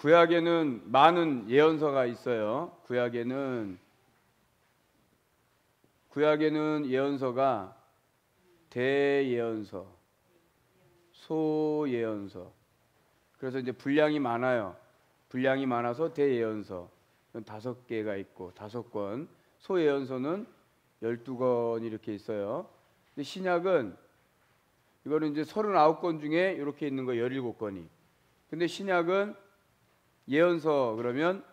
구약에는 많은 예언서가 있어요. 구약에는 예언서가 대예언서, 소예언서. 그래서 이제 분량이 많아요. 분량이 많아서 대예언서 5개가 있고 5권, 소예언서는 12권 이렇게 있어요. 근데 신약은 이거는 이제 39권 중에 이렇게 있는 거 17권이. 근데 신약은 예언서 그러면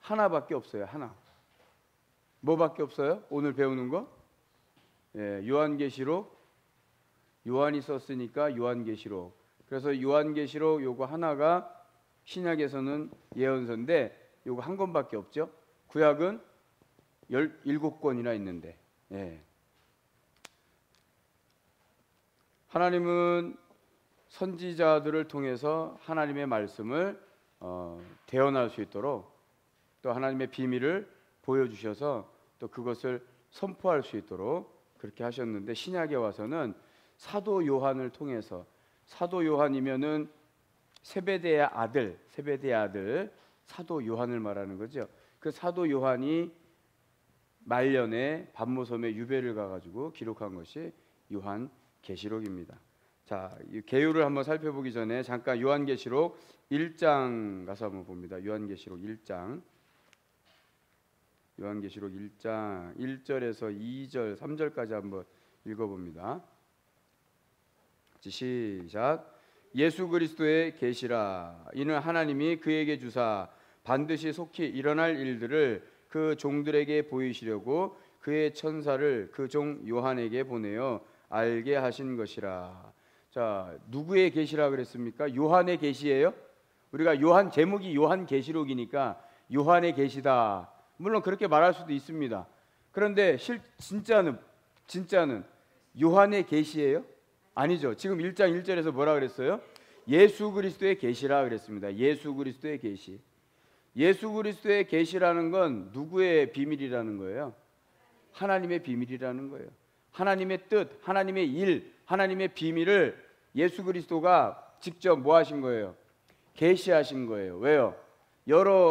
하나밖에 없어요. 하나. 뭐밖에 없어요? 오늘 배우는 거? 요한계시록. 요한이 썼으니까 요한계시록. 그래서 요한계시록 요거 하나가 신약에서는 예언서인데 요거 한 권밖에 없죠. 구약은 17권이나 있는데. 하나님은 선지자들을 통해서 하나님의 말씀을 대언할 수 있도록 또 하나님의 비밀을 보여주셔서 또 그것을 선포할 수 있도록 그렇게 하셨는데, 신약에 와서는 사도 요한을 통해서, 사도 요한이면은 세베대의 아들 사도 요한을 말하는 거죠. 그 사도 요한이 말년에 반모섬에 유배를 가가지고 기록한 것이 요한계시록입니다. 자, 이 개요를 한번 살펴보기 전에 잠깐 요한계시록 1장 가서 한번 봅니다. 요한계시록 1장 1절에서 2절, 3절까지 한번 읽어봅니다. 시작. 예수 그리스도의 계시라. 이는 하나님이 그에게 주사 반드시 속히 일어날 일들을 그 종들에게 보이시려고 그의 천사를 그 종 요한에게 보내어 알게 하신 것이라. 자, 누구의 계시라 그랬습니까? 요한의 계시예요? 우리가 요한 제목이 요한계시록이니까 요한의 계시다. 물론 그렇게 말할 수도 있습니다. 그런데 진짜는 요한의 계시예요? 아니죠. 지금 1장 1절에서 뭐라 그랬어요? 예수 그리스도의 계시라 그랬습니다. 예수 그리스도의 계시. 예수 그리스도의 계시라는 건 누구의 비밀이라는 거예요? 하나님의 비밀이라는 거예요. 하나님의 뜻, 하나님의 일, 하나님의 비밀을 예수 그리스도가 직접 뭐 하신 거예요? 계시하신 거예요. 왜요?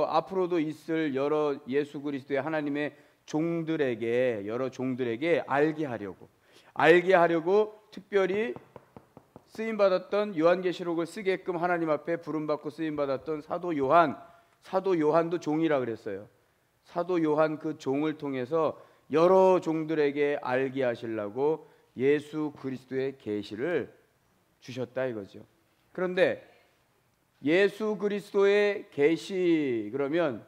앞으로도 있을 여러 예수 그리스도의 하나님의 여러 종들에게 알게 하려고 특별히 쓰임받았던 요한계시록을 쓰게끔 하나님 앞에 부름받고 쓰임받았던 사도 요한도 종이라 그랬어요. 사도 요한 그 종을 통해서 여러 종들에게 알게 하시려고 예수 그리스도의 계시를 주셨다 이거죠. 그런데 예수 그리스도의 계시 그러면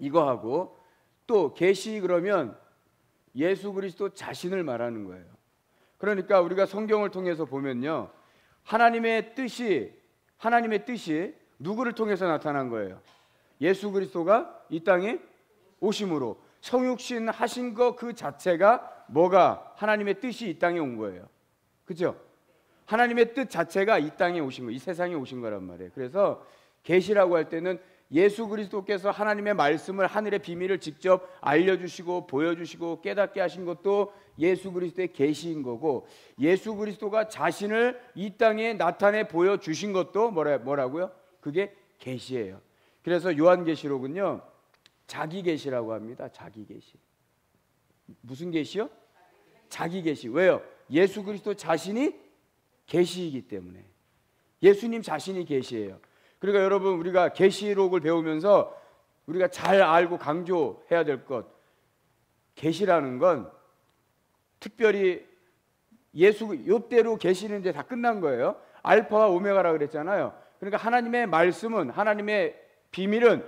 이거하고 또 계시 그러면 예수 그리스도 자신을 말하는 거예요. 그러니까 우리가 성경을 통해서 보면요, 하나님의 뜻이 누구를 통해서 나타난 거예요? 예수 그리스도가 이 땅에 오심으로 성육신 하신 거 그 자체가 뭐가 하나님의 뜻이 이 땅에 온 거예요. 그죠? 하나님의 뜻 자체가 이 땅에 오신 거, 이 세상에 오신 거란 말이에요. 그래서 계시라고 할 때는 예수 그리스도께서 하나님의 말씀을, 하늘의 비밀을 직접 알려주시고 보여주시고 깨닫게 하신 것도 예수 그리스도의 계시인 거고, 예수 그리스도가 자신을 이 땅에 나타내 보여주신 것도 뭐라고요? 그게 계시예요. 그래서 요한계시록은요, 자기 계시라고 합니다. 자기 계시. 무슨 계시요? 자기 계시. 왜요? 예수 그리스도 자신이 계시이기 때문에. 예수님 자신이 계시예요. 그러니까 여러분, 우리가 계시록을 배우면서 우리가 잘 알고 강조해야 될 것, 계시라는 건 특별히 요때로 계시는 이제 다 끝난 거예요. 알파와 오메가라 그랬잖아요. 그러니까 하나님의 말씀은, 하나님의 비밀은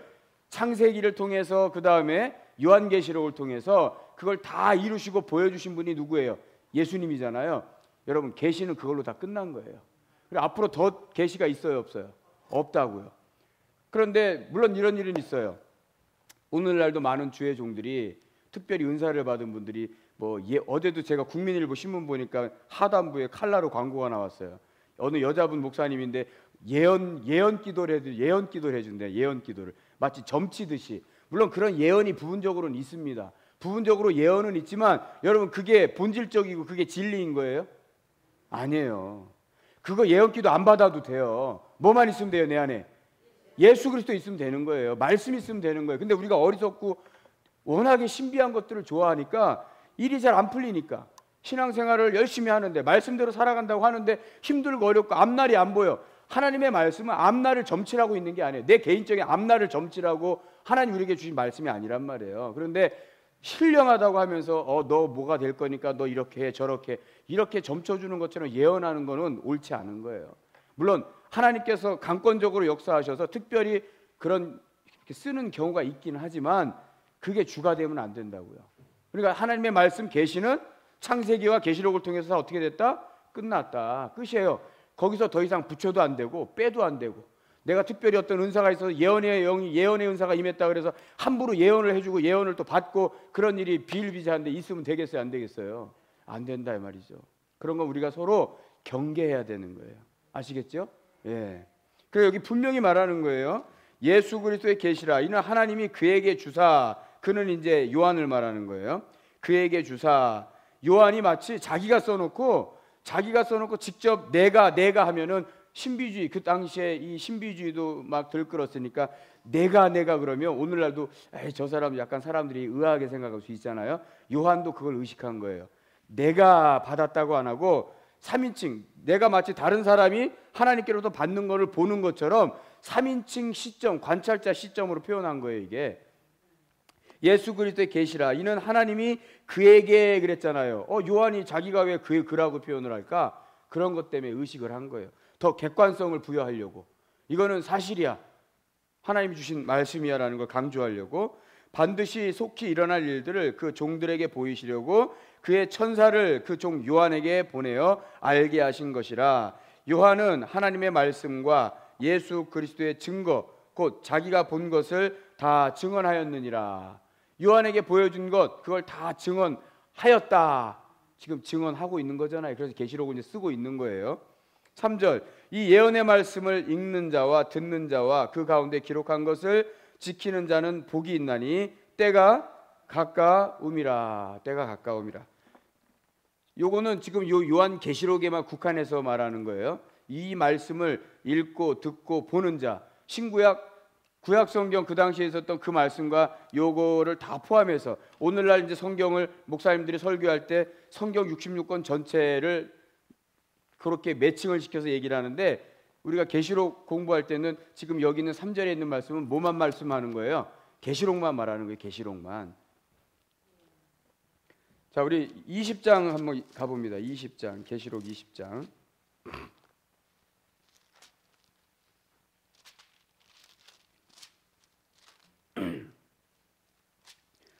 창세기를 통해서 그 다음에 요한계시록을 통해서 그걸 다 이루시고 보여주신 분이 누구예요? 예수님이잖아요. 여러분, 계시는 그걸로 다 끝난 거예요. 그리고 앞으로 더 계시가 있어요, 없어요? 없다고요. 그런데 물론 이런 일은 있어요. 오늘날도 많은 주의 종들이, 특별히 은사를 받은 분들이 어제도 제가 국민일보 신문 보니까 하단부에 칼라로 광고가 나왔어요. 어느 여자분 목사님인데 예언 기도를 해준대. 예언 기도를 마치 점치듯이. 물론 그런 예언이 부분적으로는 있습니다. 부분적으로 예언은 있지만 여러분, 그게 본질적이고 그게 진리인 거예요? 아니에요. 그거 예언 기도 안 받아도 돼요. 뭐만 있으면 돼요, 내 안에? 예수 그리스도 있으면 되는 거예요. 말씀 있으면 되는 거예요. 근데 우리가 어리석고 워낙에 신비한 것들을 좋아하니까 일이 잘 안 풀리니까 신앙생활을 열심히 하는데 말씀대로 살아간다고 하는데 힘들고 어렵고 앞날이 안 보여. 하나님의 말씀은 앞날을 점치라고 있는 게 아니에요. 내 개인적인 앞날을 점치라고 하나님 우리에게 주신 말씀이 아니란 말이에요. 그런데 신령하다고 하면서 너 뭐가 될 거니까 너 이렇게 해 저렇게 이렇게 점쳐주는 것처럼 예언하는 거는 옳지 않은 거예요. 물론 하나님께서 강권적으로 역사하셔서 특별히 그런 쓰는 경우가 있긴 하지만 그게 주가 되면 안 된다고요. 그러니까 하나님의 말씀 계시는 창세기와 계시록을 통해서 어떻게 됐다? 끝났다. 끝이에요. 거기서 더 이상 붙여도 안 되고 빼도 안 되고 내가 특별히 어떤 은사가 있어서 예언의 은사가 임했다 그래서 함부로 예언을 해주고 예언을 또 받고 그런 일이 비일비재한데 있으면 되겠어요? 안 되겠어요? 안 된다 이 말이죠. 그런 건 우리가 서로 경계해야 되는 거예요. 아시겠죠? 예. 그래서 여기 분명히 말하는 거예요. 예수 그리스도의 계시라. 이는 하나님이 그에게 주사. 그는 이제 요한을 말하는 거예요. 그에게 주사. 요한이 마치 자기가 써놓고 직접 내가 하면은 신비주의, 그 당시에 이 신비주의도 막 들끓었으니까 내가 그러면 오늘날도 저 사람 약간 사람들이 의아하게 생각할 수 있잖아요. 요한도 그걸 의식한 거예요. 내가 받았다고 안 하고 3인칭, 내가 마치 다른 사람이 하나님께로부터 받는 것을 보는 것처럼 3인칭 시점, 관찰자 시점으로 표현한 거예요. 이게 예수 그리스도의 계시라. 이는 하나님이 그에게 그랬잖아요. 요한이 자기가 왜 그라고 표현을 할까? 그런 것 때문에 의식을 한 거예요. 더 객관성을 부여하려고. 이거는 사실이야, 하나님이 주신 말씀이야라는 걸 강조하려고 반드시 속히 일어날 일들을 그 종들에게 보이시려고 그의 천사를 그 종 요한에게 보내어 알게 하신 것이라. 요한은 하나님의 말씀과 예수 그리스도의 증거 곧 자기가 본 것을 다 증언하였느니라. 요한에게 보여준 것 그걸 다 증언하였다. 지금 증언하고 있는 거잖아요. 그래서 계시록을 이제 쓰고 있는 거예요. 3절 이 예언의 말씀을 읽는 자와 듣는 자와 그 가운데 기록한 것을 지키는 자는 복이 있나니 때가 가까움이라. 때가 가까움이라. 요거는 지금 요한 계시록에만 국한해서 말하는 거예요. 이 말씀을 읽고 듣고 보는 자, 신구약 구약 성경 그 당시에 있었던 그 말씀과 요거를 다 포함해서 오늘날 이제 성경을 목사님들이 설교할 때 성경 66권 전체를 그렇게 매칭을 시켜서 얘기를 하는데 우리가 계시록 공부할 때는 지금 여기 있는 3절에 있는 말씀은 뭐만 말씀하는 거예요? 계시록만 말하는 거예요. 계시록만. 자, 우리 20장 한번 가봅니다. 20장, 계시록 20장.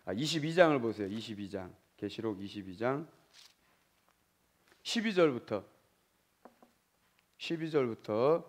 22장을 보세요. 22장, 계시록 22장 12절부터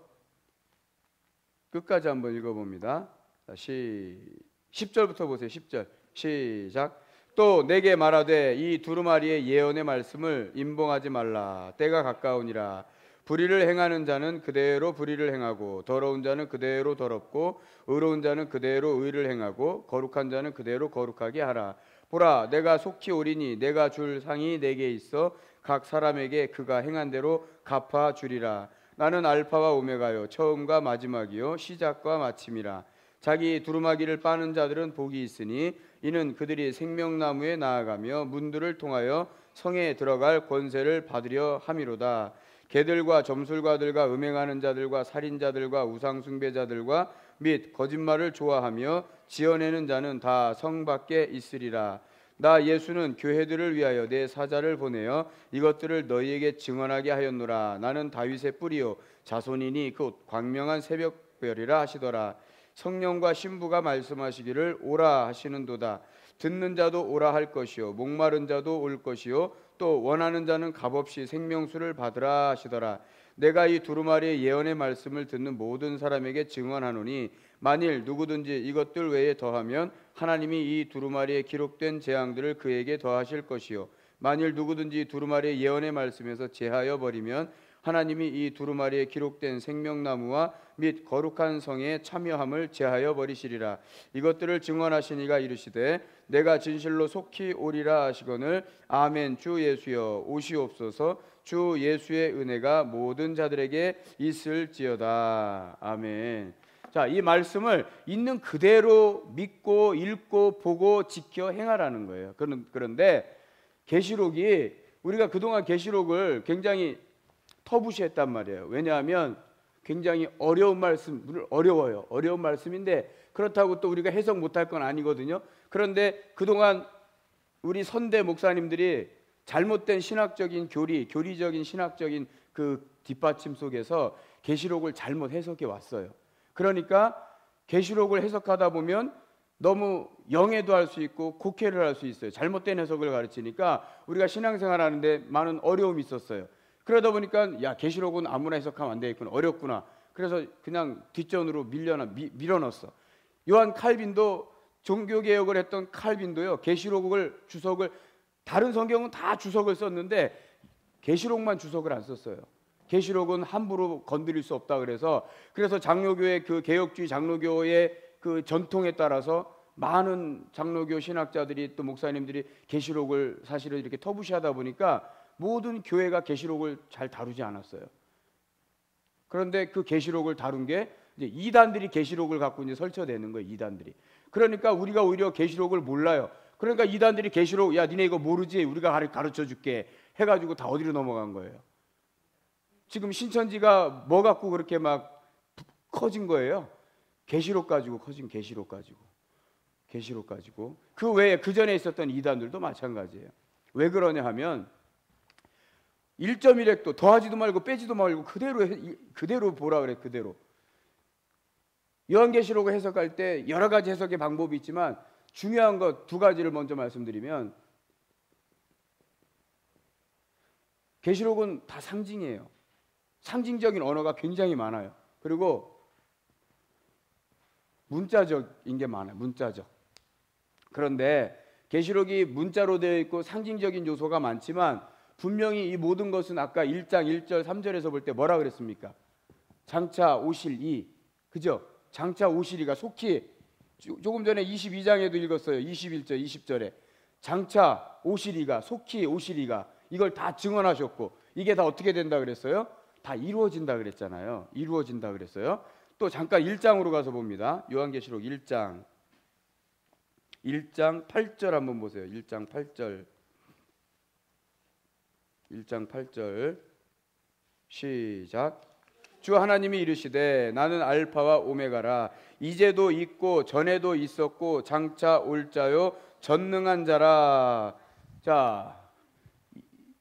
끝까지 한번 읽어봅니다. 10절부터 보세요. 10절 시작. 또 내게 말하되 이 두루마리의 예언의 말씀을 임봉하지 말라. 때가 가까우니라. 불의를 행하는 자는 그대로 불의를 행하고 더러운 자는 그대로 더럽고 의로운 자는 그대로 의를 행하고 거룩한 자는 그대로 거룩하게 하라. 보라, 내가 속히 오리니 내가 줄 상이 내게 있어 각 사람에게 그가 행한 대로 갚아 주리라. 나는 알파와 오메가요 처음과 마지막이요 시작과 마침이라. 자기 두루마기를 빠는 자들은 복이 있으니 이는 그들이 생명나무에 나아가며 문들을 통하여 성에 들어갈 권세를 받으려 함이로다. 개들과 점술가들과 음행하는 자들과 살인자들과 우상숭배자들과 및 거짓말을 좋아하며 지어내는 자는 다 성 밖에 있으리라. 나 예수는 교회들을 위하여 내 사자를 보내어 이것들을 너희에게 증언하게 하였노라. 나는 다윗의 뿌리요 자손이니 곧 광명한 새벽별이라 하시더라. 성령과 신부가 말씀하시기를 오라 하시는도다. 듣는 자도 오라 할 것이요 목마른 자도 올 것이요 또 원하는 자는 값없이 생명수를 받으라 하시더라. 내가 이 두루마리의 예언의 말씀을 듣는 모든 사람에게 증언하노니 만일 누구든지 이것들 외에 더하면 하나님이 이 두루마리에 기록된 재앙들을 그에게 더하실 것이요 만일 누구든지 두루마리의 예언의 말씀에서 제하여 버리면 하나님이 이 두루마리에 기록된 생명나무와 및 거룩한 성에 참여함을 제하여 버리시리라. 이것들을 증언하시니가 이르시되 내가 진실로 속히 오리라 하시거늘 아멘. 주 예수여 오시옵소서. 주 예수의 은혜가 모든 자들에게 있을지어다. 아멘. 자, 이 말씀을 있는 그대로 믿고 읽고 보고 지켜 행하라는 거예요. 그런데 계시록이, 우리가 그동안 계시록을 굉장히 터부시했단 말이에요. 왜냐하면 굉장히 어려운 말씀, 어려워요. 어려운 말씀인데 그렇다고 또 우리가 해석 못할 건 아니거든요. 그런데 그동안 우리 선대 목사님들이 잘못된 신학적인 교리적인 신학적인 그 뒷받침 속에서 계시록을 잘못 해석해 왔어요. 그러니까 계시록을 해석하다 보면 너무 영해도 할 수 있고 곡해를 할 수 있어요. 잘못된 해석을 가르치니까 우리가 신앙생활 하는데 많은 어려움이 있었어요. 그러다 보니까 야, 계시록은 아무나 해석하면 안 되겠구나, 어렵구나. 그래서 그냥 뒷전으로 밀어넣었어. 요한 칼빈도, 종교개혁을 했던 칼빈도요, 계시록을 주석을, 다른 성경은 다 주석을 썼는데 계시록만 주석을 안 썼어요. 계시록은 함부로 건드릴 수 없다 그래서 장로교의 그 개혁주의 장로교의 그 전통에 따라서 많은 장로교 신학자들이 또 목사님들이 계시록을 사실은 이렇게 터부시하다 보니까 모든 교회가 계시록을 잘 다루지 않았어요. 그런데 그 계시록을 다룬 게 이제 이단들이 계시록을 갖고 이제 설쳐내는 거예요. 이단들이. 그러니까 우리가 오히려 계시록을 몰라요. 그러니까 이단들이 계시록, 야 니네 이거 모르지? 우리가 가르쳐 줄게 해가지고 다 어디로 넘어간 거예요. 지금 신천지가 뭐 갖고 그렇게 막 커진 거예요? 계시록 가지고 커진, 계시록 가지고. 그 외에 그 전에 있었던 이단들도 마찬가지예요. 왜 그러냐 하면 1.1핵도 더하지도 말고 빼지도 말고 그대로 보라 그래. 그대로. 요한계시록을 해석할 때 여러 가지 해석의 방법이 있지만 중요한 것 두 가지를 먼저 말씀드리면, 계시록은 다 상징이에요. 상징적인 언어가 굉장히 많아요. 그리고 문자적인 게 많아요. 문자적. 그런데 계시록이 문자로 되어 있고 상징적인 요소가 많지만 분명히 이 모든 것은 아까 1장 1절 3절에서 볼 때 뭐라 그랬습니까? 장차 오실 이, 그죠? 장차 오실 이가 속히, 조금 전에 22장에도 읽었어요. 21절 20절에 장차 오실 이가, 속히 오실 이가, 이걸 다 증언하셨고 이게 다 어떻게 된다 그랬어요? 다 이루어진다 그랬잖아요. 이루어진다 그랬어요. 또 잠깐 1장으로 가서 봅니다. 요한계시록 1장 8절 한번 보세요. 1장 8절 시작. 주 하나님이 이르시되 나는 알파와 오메가라, 이제도 있고 전에도 있었고 장차 올 자요 전능한 자라. 자,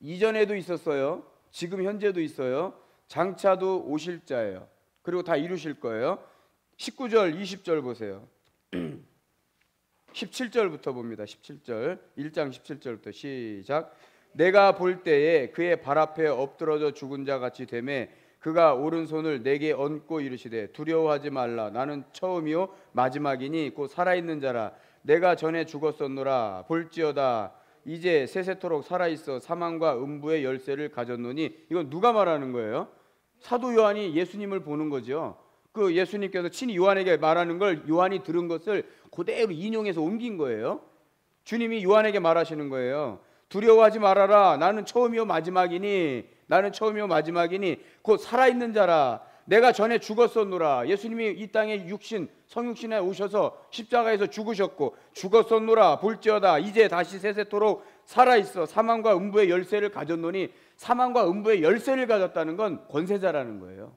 이전에도 있었어요. 지금 현재도 있어요. 장차도 오실 자예요. 그리고 다 이루실 거예요. 19절 20절 보세요. 17절부터 봅니다. 17절 1장 17절부터 시작. 내가 볼 때에 그의 발 앞에 엎드러져 죽은 자 같이 되매 그가 오른손을 내게 얹고 이르시되 두려워하지 말라, 나는 처음이요 마지막이니 곧 살아있는 자라. 내가 전에 죽었었노라, 볼지어다 이제 세세토록 살아있어 사망과 음부의 열쇠를 가졌노니. 이건 누가 말하는 거예요? 사도 요한이 예수님을 보는 거죠. 그 예수님께서 친히 요한에게 말하는 걸 요한이 들은 것을 그대로 인용해서 옮긴 거예요. 주님이 요한에게 말하시는 거예요. 두려워하지 말아라, 나는 처음이요 마지막이니 곧 살아있는 자라. 내가 전에 죽었었노라. 예수님이 이 땅에 성육신에 오셔서 십자가에서 죽으셨고 죽었었노라, 볼지어다 이제 다시 세세토록 살아있어 사망과 음부의 열쇠를 가졌노니. 사망과 음부의 열쇠를 가졌다는 건 권세자라는 거예요.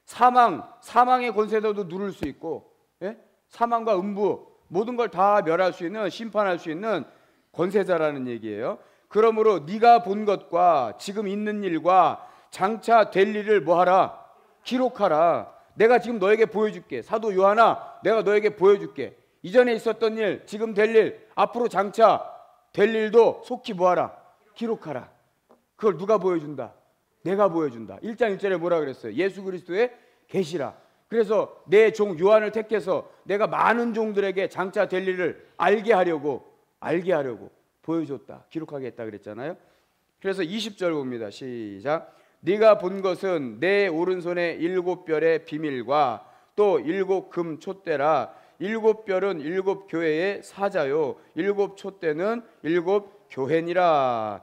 사망의 권세도 누를 수 있고, 예? 사망과 음부 모든 걸 다 멸할 수 있는, 심판할 수 있는 권세자라는 얘기예요. 그러므로 네가 본 것과 지금 있는 일과 장차 될 일을 뭐하라? 기록하라. 내가 지금 너에게 보여줄게. 사도 요한아, 내가 너에게 보여줄게. 이전에 있었던 일, 지금 될 일, 앞으로 장차 될 일도 속히 뭐하라? 기록하라. 그걸 누가 보여준다? 내가 보여준다. 1장 1절에 뭐라 그랬어요? 예수 그리스도의 계시라. 그래서 내 종 요한을 택해서 내가 많은 종들에게 장차 될 일을 알게 하려고 보여줬다. 기록하게 했다 그랬잖아요. 그래서 20절 봅니다. 시작. 네가 본 것은 내 오른손의 7별의 비밀과 또 7금 촛대라. 7별은 7교회의 사자요 7촛대는 7교회니라.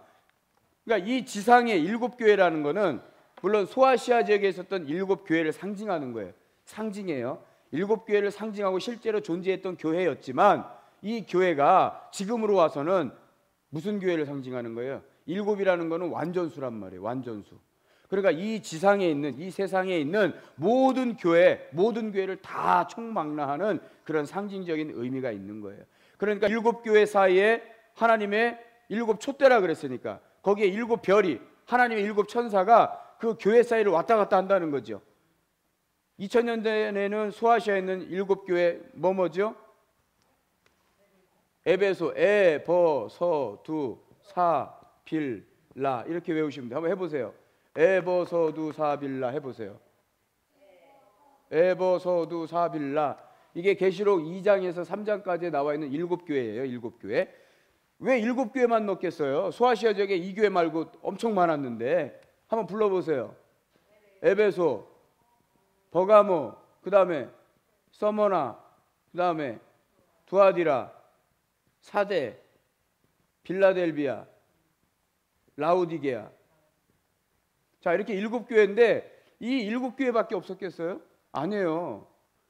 그러니까 이 지상의 7교회라는 것은 물론 소아시아 지역에 있었던 7교회를 상징하는 거예요. 상징이에요. 일곱 교회를 상징하고 실제로 존재했던 교회였지만 이 교회가 지금으로 와서는 무슨 교회를 상징하는 거예요? 일곱이라는 거는 완전수란 말이에요. 완전수. 그러니까 이 지상에 있는, 이 세상에 있는 모든 교회를 다 총망라하는 그런 상징적인 의미가 있는 거예요. 그러니까 일곱 교회 사이에 하나님의 일곱 촛대라 그랬으니까 거기에 일곱 별이, 하나님의 일곱 천사가 그 교회 사이를 왔다 갔다 한다는 거죠. 2000년대에는 소아시아에 있는 일곱 교회 뭐죠? 에베소, 에버서두 사빌라 이렇게 외우시면 돼요. 한번 해보세요. 에버서두 사빌라 해보세요. 에버서두 사빌라. 이게 계시록 2장에서 3장까지 나와 있는 일곱 교회예요. 일곱 교회. 왜 일곱 교회만 넣겠어요? 소아시아 지역에 이 교회 말고 엄청 많았는데 한번 불러보세요. 에베소, 버가모, 그 다음에 서머나, 그 다음에 두아디라, 사대, 빌라델비아, 라우디게아. 자, 이렇게 일곱 교회인데 이 일곱 교회밖에 없었겠어요? 아니에요.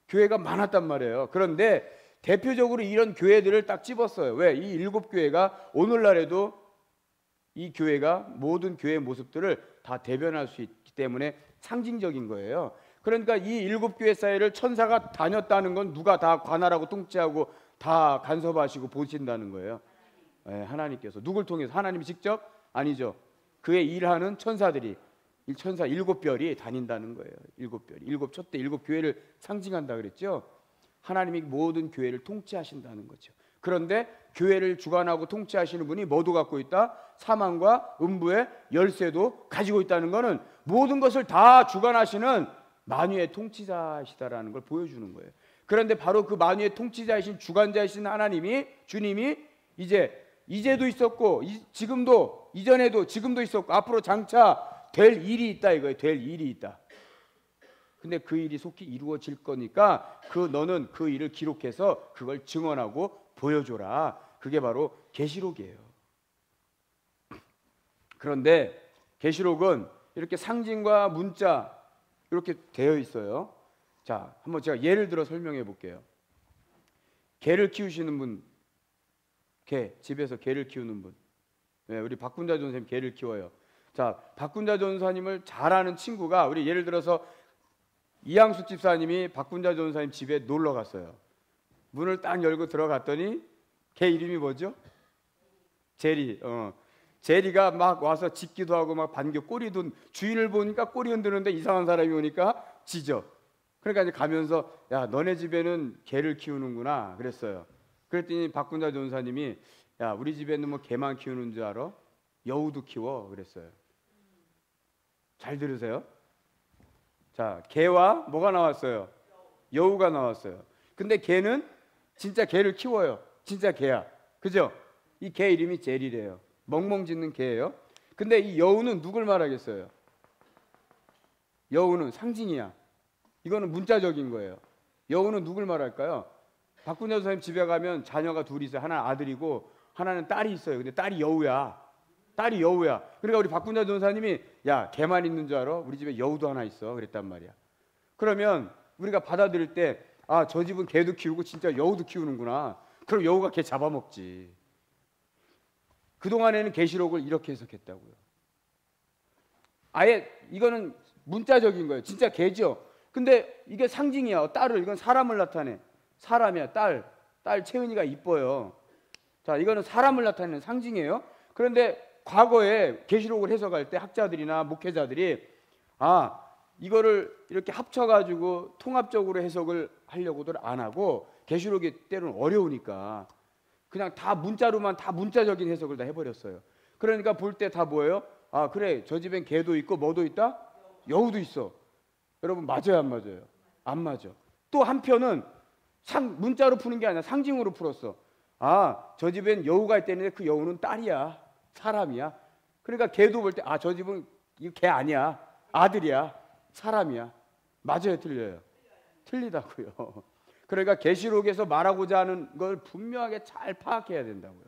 교회가 많았단 말이에요. 그런데 대표적으로 이런 교회들을 딱 집었어요. 왜? 이 일곱 교회가 오늘날에도 이 교회가 모든 교회의 모습들을 다 대변할 수 있기 때문에 상징적인 거예요. 그러니까 이 일곱 교회 사이를 천사가 다녔다는 건 누가 다 관할하고 통치하고 다 간섭하시고 보신다는 거예요. 네, 하나님께서. 누굴 통해서? 하나님이 직접? 아니죠. 그의 일하는 천사들이, 천사 일곱 별이 다닌다는 거예요. 일곱 별이, 일곱 촛대, 일곱 교회를 상징한다 그랬죠. 하나님이 모든 교회를 통치하신다는 거죠. 그런데 교회를 주관하고 통치하시는 분이 뭐도 갖고 있다? 사망과 음부의 열쇠도 가지고 있다는 것은 모든 것을 다 주관하시는 만유의 통치자이시다라는 걸 보여주는 거예요. 그런데 바로 그 만유의 통치자이신 주관자이신 하나님이, 주님이 이제도 있었고 지금도, 이전에도 지금도 있었고 앞으로 장차 될 일이 있다 이거예요. 될 일이 있다. 근데 그 일이 속히 이루어질 거니까 너는 그 일을 기록해서 그걸 증언하고 보여줘라. 그게 바로 계시록이에요. 그런데 계시록은 이렇게 상징과 문자 이렇게 되어 있어요. 자, 한번 제가 예를 들어 설명해 볼게요. 개를 키우시는 분, 집에서 개를 키우는 분. 네, 우리 박군자 전사님 개를 키워요. 자, 박군자 전사님을 잘 아는 친구가, 우리 예를 들어서 이양숙 집사님이 박군자 전사님 집에 놀러 갔어요. 문을 딱 열고 들어갔더니 개 이름이 뭐죠? 제리. 제리가 막 와서 짖기도 하고 막 반겨 꼬리도, 주인을 보니까 꼬리 흔드는데 이상한 사람이 오니까 짖어. 그러니까 이제 가면서 야, 너네 집에는 개를 키우는구나 그랬어요. 그랬더니 박군자 전사님이 야, 우리 집에는 뭐 개만 키우는 줄 알아? 여우도 키워 그랬어요. 잘 들으세요. 자, 개와 뭐가 나왔어요? 여우가 나왔어요. 근데 개는 진짜 개를 키워요. 진짜 개야. 그죠? 이 개 이름이 제리래요. 멍멍 짖는 개예요. 근데 이 여우는 누굴 말하겠어요? 여우는 상징이야. 이거는 문자적인 거예요. 여우는 누굴 말할까요? 박군자 선생님 집에 가면 자녀가 둘이 있어요. 하나는 아들이고 하나는 딸이 있어요. 근데 딸이 여우야. 딸이 여우야. 그러니까 우리 박군자 전사님이 야, 개만 있는 줄 알아? 우리 집에 여우도 하나 있어. 그랬단 말이야. 그러면 우리가 받아들일 때 아, 저 집은 개도 키우고 진짜 여우도 키우는구나. 그럼 여우가 개 잡아먹지. 그동안에는 계시록을 이렇게 해석했다고요. 아예 이거는 문자적인 거예요. 진짜 개죠. 근데 이게 상징이야. 딸을, 이건 사람을 나타내. 사람이야. 딸 채은이가 이뻐요. 자, 이거는 사람을 나타내는 상징이에요. 그런데 과거에 계시록을 해석할 때 학자들이나 목회자들이 아, 이거를 이렇게 합쳐가지고 통합적으로 해석을 하려고들 안 하고, 계시록이 때로는 어려우니까 그냥 다 문자로만, 다 문자적인 해석을 다 해버렸어요. 그러니까 볼 때 다 뭐예요? 아, 그래, 저 집엔 개도 있고 뭐도 있다? 여우도 있어. 여러분 맞아요, 안 맞아요? 안 맞아. 또 한편은 문자로 푸는 게 아니라 상징으로 풀었어. 아, 저 집엔 여우가 있다는데 그 여우는 딸이야, 사람이야. 그러니까 개도 볼 때 아, 저 집은 이거 개 아니야, 아들이야, 사람이야. 맞아요, 틀려요? 틀리다고요. 그러니까 계시록에서 말하고자 하는 걸 분명하게 잘 파악해야 된다고요.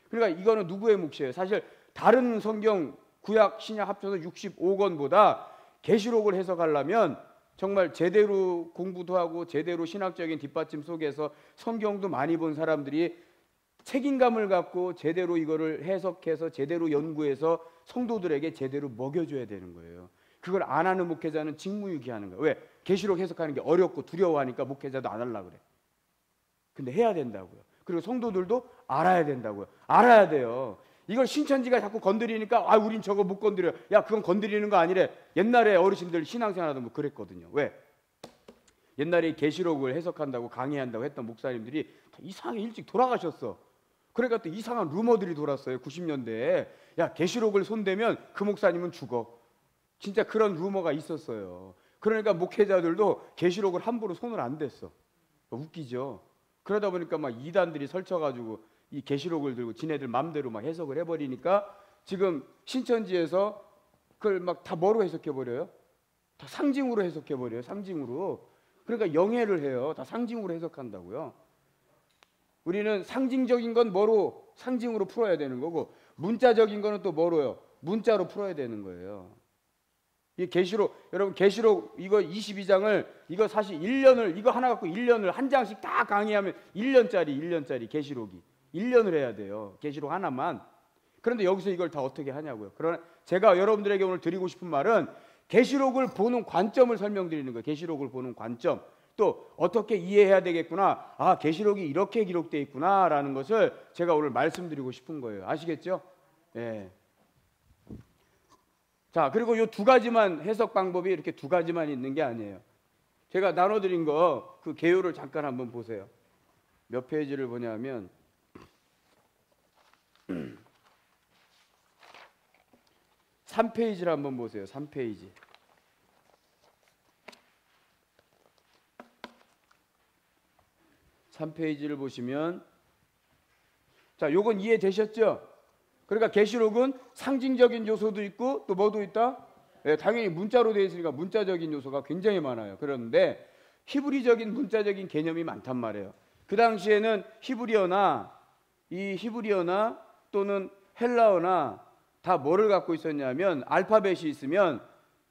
그러니까 이거는 누구의 몫이에요? 사실 다른 성경 구약 신약 합쳐서 65권보다 계시록을 해석하려면 정말 제대로 공부도 하고 제대로 신학적인 뒷받침 속에서 성경도 많이 본 사람들이 책임감을 갖고 제대로 이거를 해석해서 제대로 연구해서 성도들에게 제대로 먹여줘야 되는 거예요. 그걸 안 하는 목회자는 직무유기하는 거예요. 왜? 계시록 해석하는 게 어렵고 두려워하니까 목회자도 안 하려고 그래. 근데 해야 된다고요. 그리고 성도들도 알아야 된다고요. 알아야 돼요. 이걸 신천지가 자꾸 건드리니까 우린 저거 못 건드려. 야, 그건 건드리는 거 아니래. 옛날에 어르신들 신앙생활 하던 뭐 그랬거든요. 왜? 옛날에 계시록을 해석한다고 강의한다고 했던 목사님들이 이상하게 일찍 돌아가셨어. 그러니까 또 이상한 루머들이 돌았어요. 90년대에. 야, 계시록을 손대면 그 목사님은 죽어. 진짜 그런 루머가 있었어요. 그러니까 목회자들도 계시록을 함부로 손을 안 댔어. 웃기죠. 그러다 보니까 막 이단들이 설쳐가지고 이 계시록을 들고 지네들 맘대로 막 해석을 해버리니까 지금 신천지에서 그걸 막 다 뭐로 해석해버려요? 다 상징으로 해석해버려요. 상징으로. 그러니까 영해를 해요. 다 상징으로 해석한다고요. 우리는 상징적인 건 뭐로? 상징으로 풀어야 되는 거고, 문자적인 거는 또 뭐로요? 문자로 풀어야 되는 거예요. 이 계시록, 여러분 계시록 이거 22장을 이거 사실 1년을 이거 하나 갖고 1년을 한 장씩 다 강의하면 1년짜리 계시록이 1년을 해야 돼요. 계시록 하나만. 그런데 여기서 이걸 다 어떻게 하냐고요. 그러나 제가 여러분들에게 오늘 드리고 싶은 말은 계시록을 보는 관점을 설명드리는 거예요. 계시록을 보는 관점. 또 어떻게 이해해야 되겠구나. 아, 계시록이 이렇게 기록되어 있구나라는 것을 제가 오늘 말씀드리고 싶은 거예요. 아시겠죠? 예. 자, 그리고 이 두 가지만 해석 방법이 이렇게 두 가지만 있는 게 아니에요. 제가 나눠드린 거 그 개요를 잠깐 한번 보세요. 몇 페이지를 보냐면 3페이지를 한번 보세요. 3페이지. (3페이지를) 보시면, 자, 요건 이해되셨죠? 그러니까 계시록은 상징적인 요소도 있고 또 뭐도 있다? 네, 당연히 문자로 되어 있으니까 문자적인 요소가 굉장히 많아요. 그런데 히브리적인 문자적인 개념이 많단 말이에요. 그 당시에는 히브리어나 또는 헬라어나 다 뭐를 갖고 있었냐면 알파벳이 있으면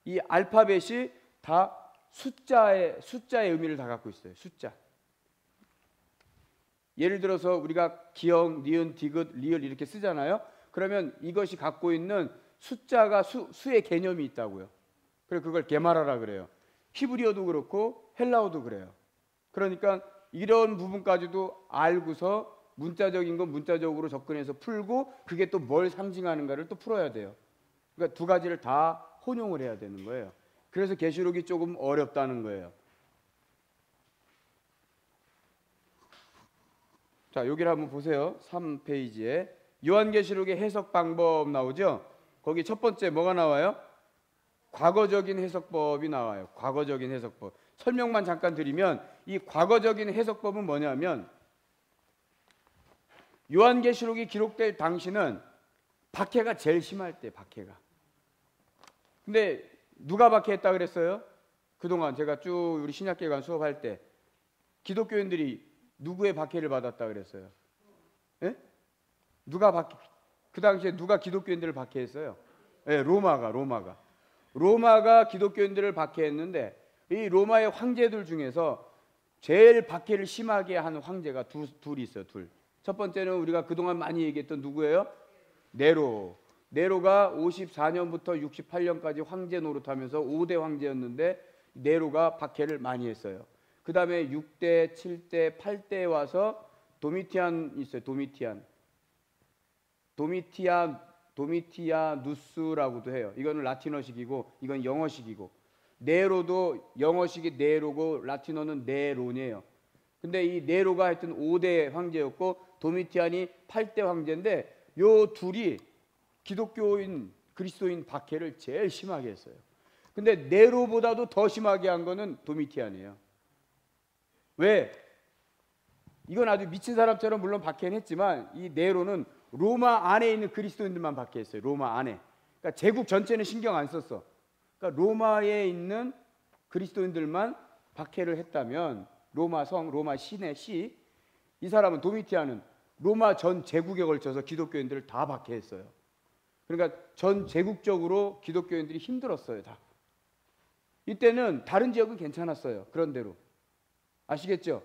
이 알파벳이 다 숫자의 의미를 다 갖고 있어요. 숫자. 예를 들어서 우리가 기역, 니은, 디귿, 리을 이렇게 쓰잖아요. 그러면 이것이 갖고 있는 숫자가 수의 개념이 있다고요. 그래서 그걸 게마라라 그래요. 히브리어도 그렇고 헬라어도 그래요. 그러니까 이런 부분까지도 알고서 문자적인 건 문자적으로 접근해서 풀고 그게 또 뭘 상징하는가를 또 풀어야 돼요. 그러니까 두 가지를 다 혼용을 해야 되는 거예요. 그래서 계시록이 조금 어렵다는 거예요. 자, 여기를 한번 보세요. 3페이지에 요한계시록의 해석 방법 나오죠? 거기 첫 번째 뭐가 나와요? 과거적인 해석법이 나와요. 과거적인 해석법. 설명만 잠깐 드리면 이 과거적인 해석법은 뭐냐면 요한계시록이 기록될 당시는 박해가 제일 심할 때, 박해가. 근데 누가 박해했다 그랬어요? 그동안 제가 쭉 우리 신약계관 수업할 때 기독교인들이 누구의 박해를 받았다 그랬어요? 예? 그 당시에 누가 기독교인들을 박해했어요? 예, 로마가 기독교인들을 박해했는데 이 로마의 황제들 중에서 제일 박해를 심하게 한 황제가 둘이 있어요. 둘. 첫 번째는 우리가 그동안 많이 얘기했던 누구예요? 네로가 54년부터 68년까지 황제 노릇하면서 5대 황제였는데 네로가 박해를 많이 했어요. 그 다음에 6대, 7대, 8대에 와서 도미티안 있어요. 도미티아누스라고도 해요. 이거는 라틴어식이고 이건 영어식이고, 네로도 영어식이 네로고 라틴어는 네론이에요. 근데 이 네로가 하여튼 5대 황제였고 도미티안이 8대 황제인데 요 둘이 기독교인 그리스도인 박해를 제일 심하게 했어요. 근데 네로보다도 더 심하게 한 거는 도미티안이에요. 왜? 이건 아주 미친 사람처럼 물론 박해는 했지만 이 네로는 로마 안에 있는 그리스도인들만 박해했어요. 로마 안에. 그러니까 제국 전체는 신경 안 썼어. 그러니까 로마에 있는 그리스도인들만 박해를 했다면 로마 성, 로마 시내 시, 이 사람은 도미티안은 로마 전 제국에 걸쳐서 기독교인들을 다 박해했어요. 그러니까 전 제국적으로 기독교인들이 힘들었어요. 다. 이때는 다른 지역은 괜찮았어요. 그런 대로. 아시겠죠?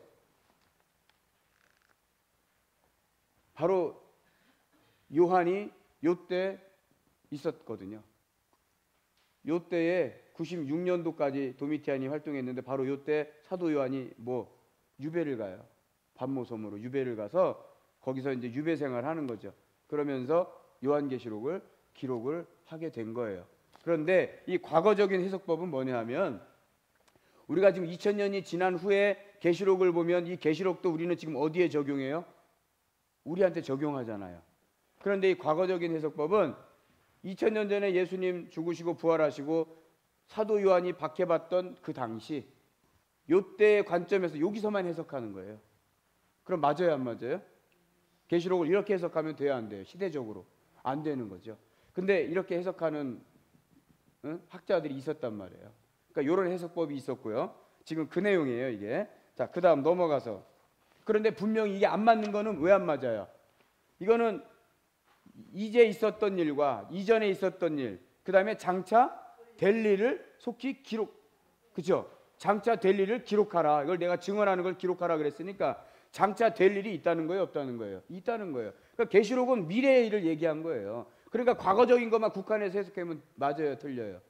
바로 요한이 요때 있었거든요. 요때에 96년도까지 도미티안이 활동했는데 바로 요때 사도 요한이 유배를 가요. 반모섬으로 유배를 가서 거기서 이제 유배 생활을 하는 거죠. 그러면서 요한계시록을 기록을 하게 된 거예요. 그런데 이 과거적인 해석법은 뭐냐 하면 우리가 지금 2000년이 지난 후에 계시록을 보면 이 계시록도 우리는 지금 어디에 적용해요? 우리한테 적용하잖아요. 그런데 이 과거적인 해석법은 2000년 전에 예수님 죽으시고 부활하시고 사도 요한이 박해받던 그 당시 요때의 관점에서 여기서만 해석하는 거예요. 그럼 맞아요, 안 맞아요? 계시록을 이렇게 해석하면 돼요, 안 돼요? 시대적으로 안 되는 거죠. 근데 이렇게 해석하는 학자들이 있었단 말이에요. 그러니까 이런 해석법이 있었고요. 지금 그 내용이에요, 이게. 자, 그 다음 넘어가서. 그런데 분명히 이게 안 맞는 거는 왜 안 맞아요? 이거는 이제 있었던 일과 이전에 있었던 일, 그 다음에 장차 될 일을 속히 기록, 그죠? 장차 될 일을 기록하라. 이걸 내가 증언하는 걸 기록하라 그랬으니까 장차 될 일이 있다는 거예요, 없다는 거예요? 있다는 거예요. 그러니까 계시록은 미래의 일을 얘기한 거예요. 그러니까 과거적인 것만 국한해서 해석하면 맞아요, 틀려요?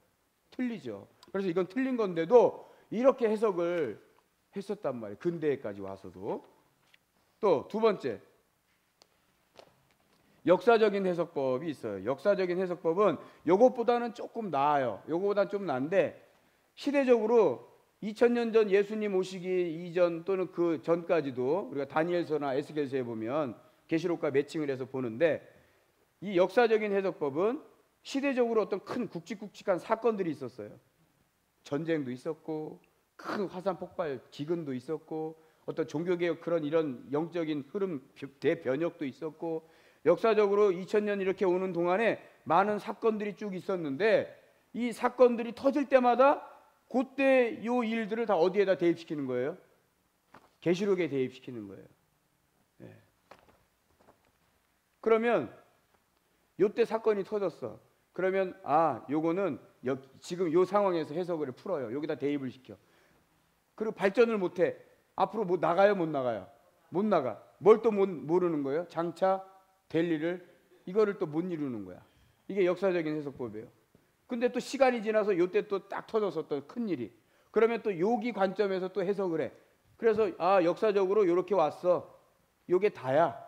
틀리죠. 그래서 이건 틀린 건데도 이렇게 해석을 했었단 말이에요. 근대에까지 와서도. 또 두 번째, 역사적인 해석법이 있어요. 역사적인 해석법은 요것보다는 조금 나아요. 요거보다는 좀 나은데 시대적으로 2000년 전 예수님 오시기 이전 또는 그 전까지도 우리가 다니엘서나 에스겔서에 보면 계시록과 매칭을 해서 보는데 이 역사적인 해석법은 시대적으로 어떤 큰 굵직굵직한 사건들이 있었어요. 전쟁도 있었고 큰 화산 폭발 기근도 있었고 어떤 종교개혁 그런 이런 영적인 흐름 대변혁도 있었고 역사적으로 2000년 이렇게 오는 동안에 많은 사건들이 쭉 있었는데 이 사건들이 터질 때마다 그때 요 일들을 다 어디에다 대입시키는 거예요? 계시록에 대입시키는 거예요. 네. 그러면 요때 사건이 터졌어. 그러면 요거는 지금 요 상황에서 해석을 풀어요. 여기다 대입을 시켜. 그리고 발전을 못해. 앞으로 뭐 나가요, 못 나가요? 못 나가. 뭘 또 모르는 거예요? 장차 될 일을 이거를 또 못 이루는 거야. 이게 역사적인 해석법이에요. 근데 또 시간이 지나서 요때 또 딱 터졌었던 큰 일이. 그러면 또 여기 관점에서 또 해석을 해. 그래서 역사적으로 요렇게 왔어. 요게 다야.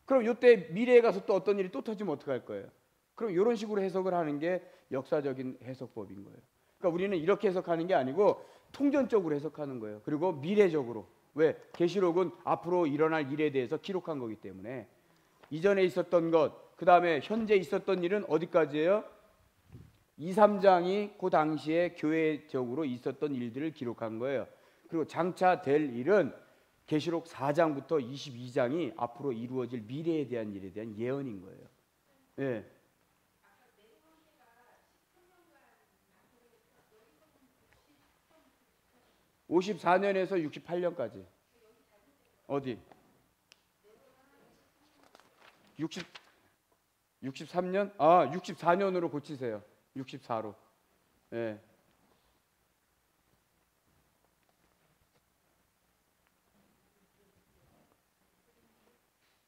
그럼 요때 미래에 가서 또 어떤 일이 또 터지면 어떡할 거예요? 그럼 이런 식으로 해석을 하는 게 역사적인 해석법인 거예요. 그러니까 우리는 이렇게 해석하는 게 아니고 통전적으로 해석하는 거예요. 그리고 미래적으로. 왜? 계시록은 앞으로 일어날 일에 대해서 기록한 거기 때문에 이전에 있었던 것, 그 다음에 현재 있었던 일은 어디까지예요? 2, 3장이 그 당시에 교회적으로 있었던 일들을 기록한 거예요. 그리고 장차 될 일은 계시록 4장부터 22장이 앞으로 이루어질 미래에 대한 일에 대한 예언인 거예요. 예. 54년에서 68년까지. 어디? 63년? 64년으로 고치세요. 64로. 예.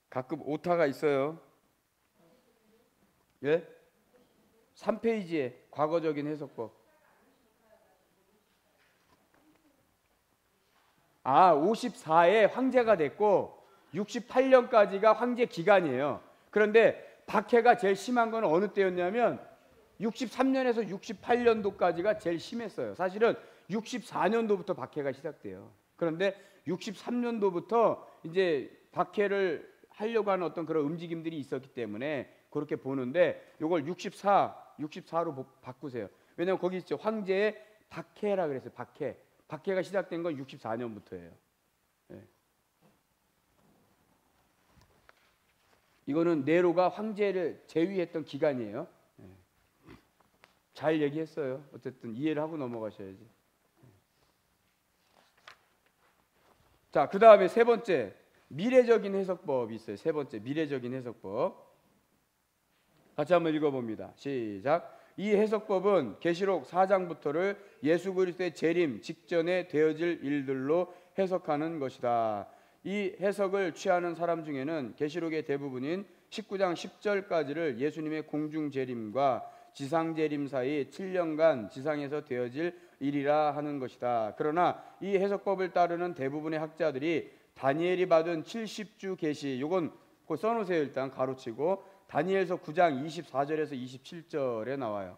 가끔 오타가 있어요. 예? 3페이지에 과거적인 해석법. 54에 황제가 됐고 68년까지가 황제 기간이에요. 그런데 박해가 제일 심한 건 어느 때였냐면 63년에서 68년도까지가 제일 심했어요. 사실은 64년도부터 박해가 시작돼요. 그런데 63년도부터 이제 박해를 하려고 하는 어떤 그런 움직임들이 있었기 때문에 그렇게 보는데 이걸 64로 바꾸세요. 왜냐하면 거기 있죠. 황제의 박해라 그랬어요. 박해가 시작된 건 64년부터예요. 네. 이거는 네로가 황제를 제위했던 기간이에요. 네. 잘 얘기했어요. 어쨌든 이해를 하고 넘어가셔야지. 자, 그 다음에 세 번째 미래적인 해석법이 있어요. 세 번째 미래적인 해석법. 같이 한번 읽어봅니다. 시작. 이 해석법은 계시록 4장부터를 예수 그리스도의 재림 직전에 되어질 일들로 해석하는 것이다. 이 해석을 취하는 사람 중에는 계시록의 대부분인 19장 10절까지를 예수님의 공중 재림과 지상 재림 사이 7년간 지상에서 되어질 일이라 하는 것이다. 그러나 이 해석법을 따르는 대부분의 학자들이 다니엘이 받은 70주 계시, 요건 그 써놓으세요. 일단 가로치고 다니엘서 9장 24절에서 27절에 나와요.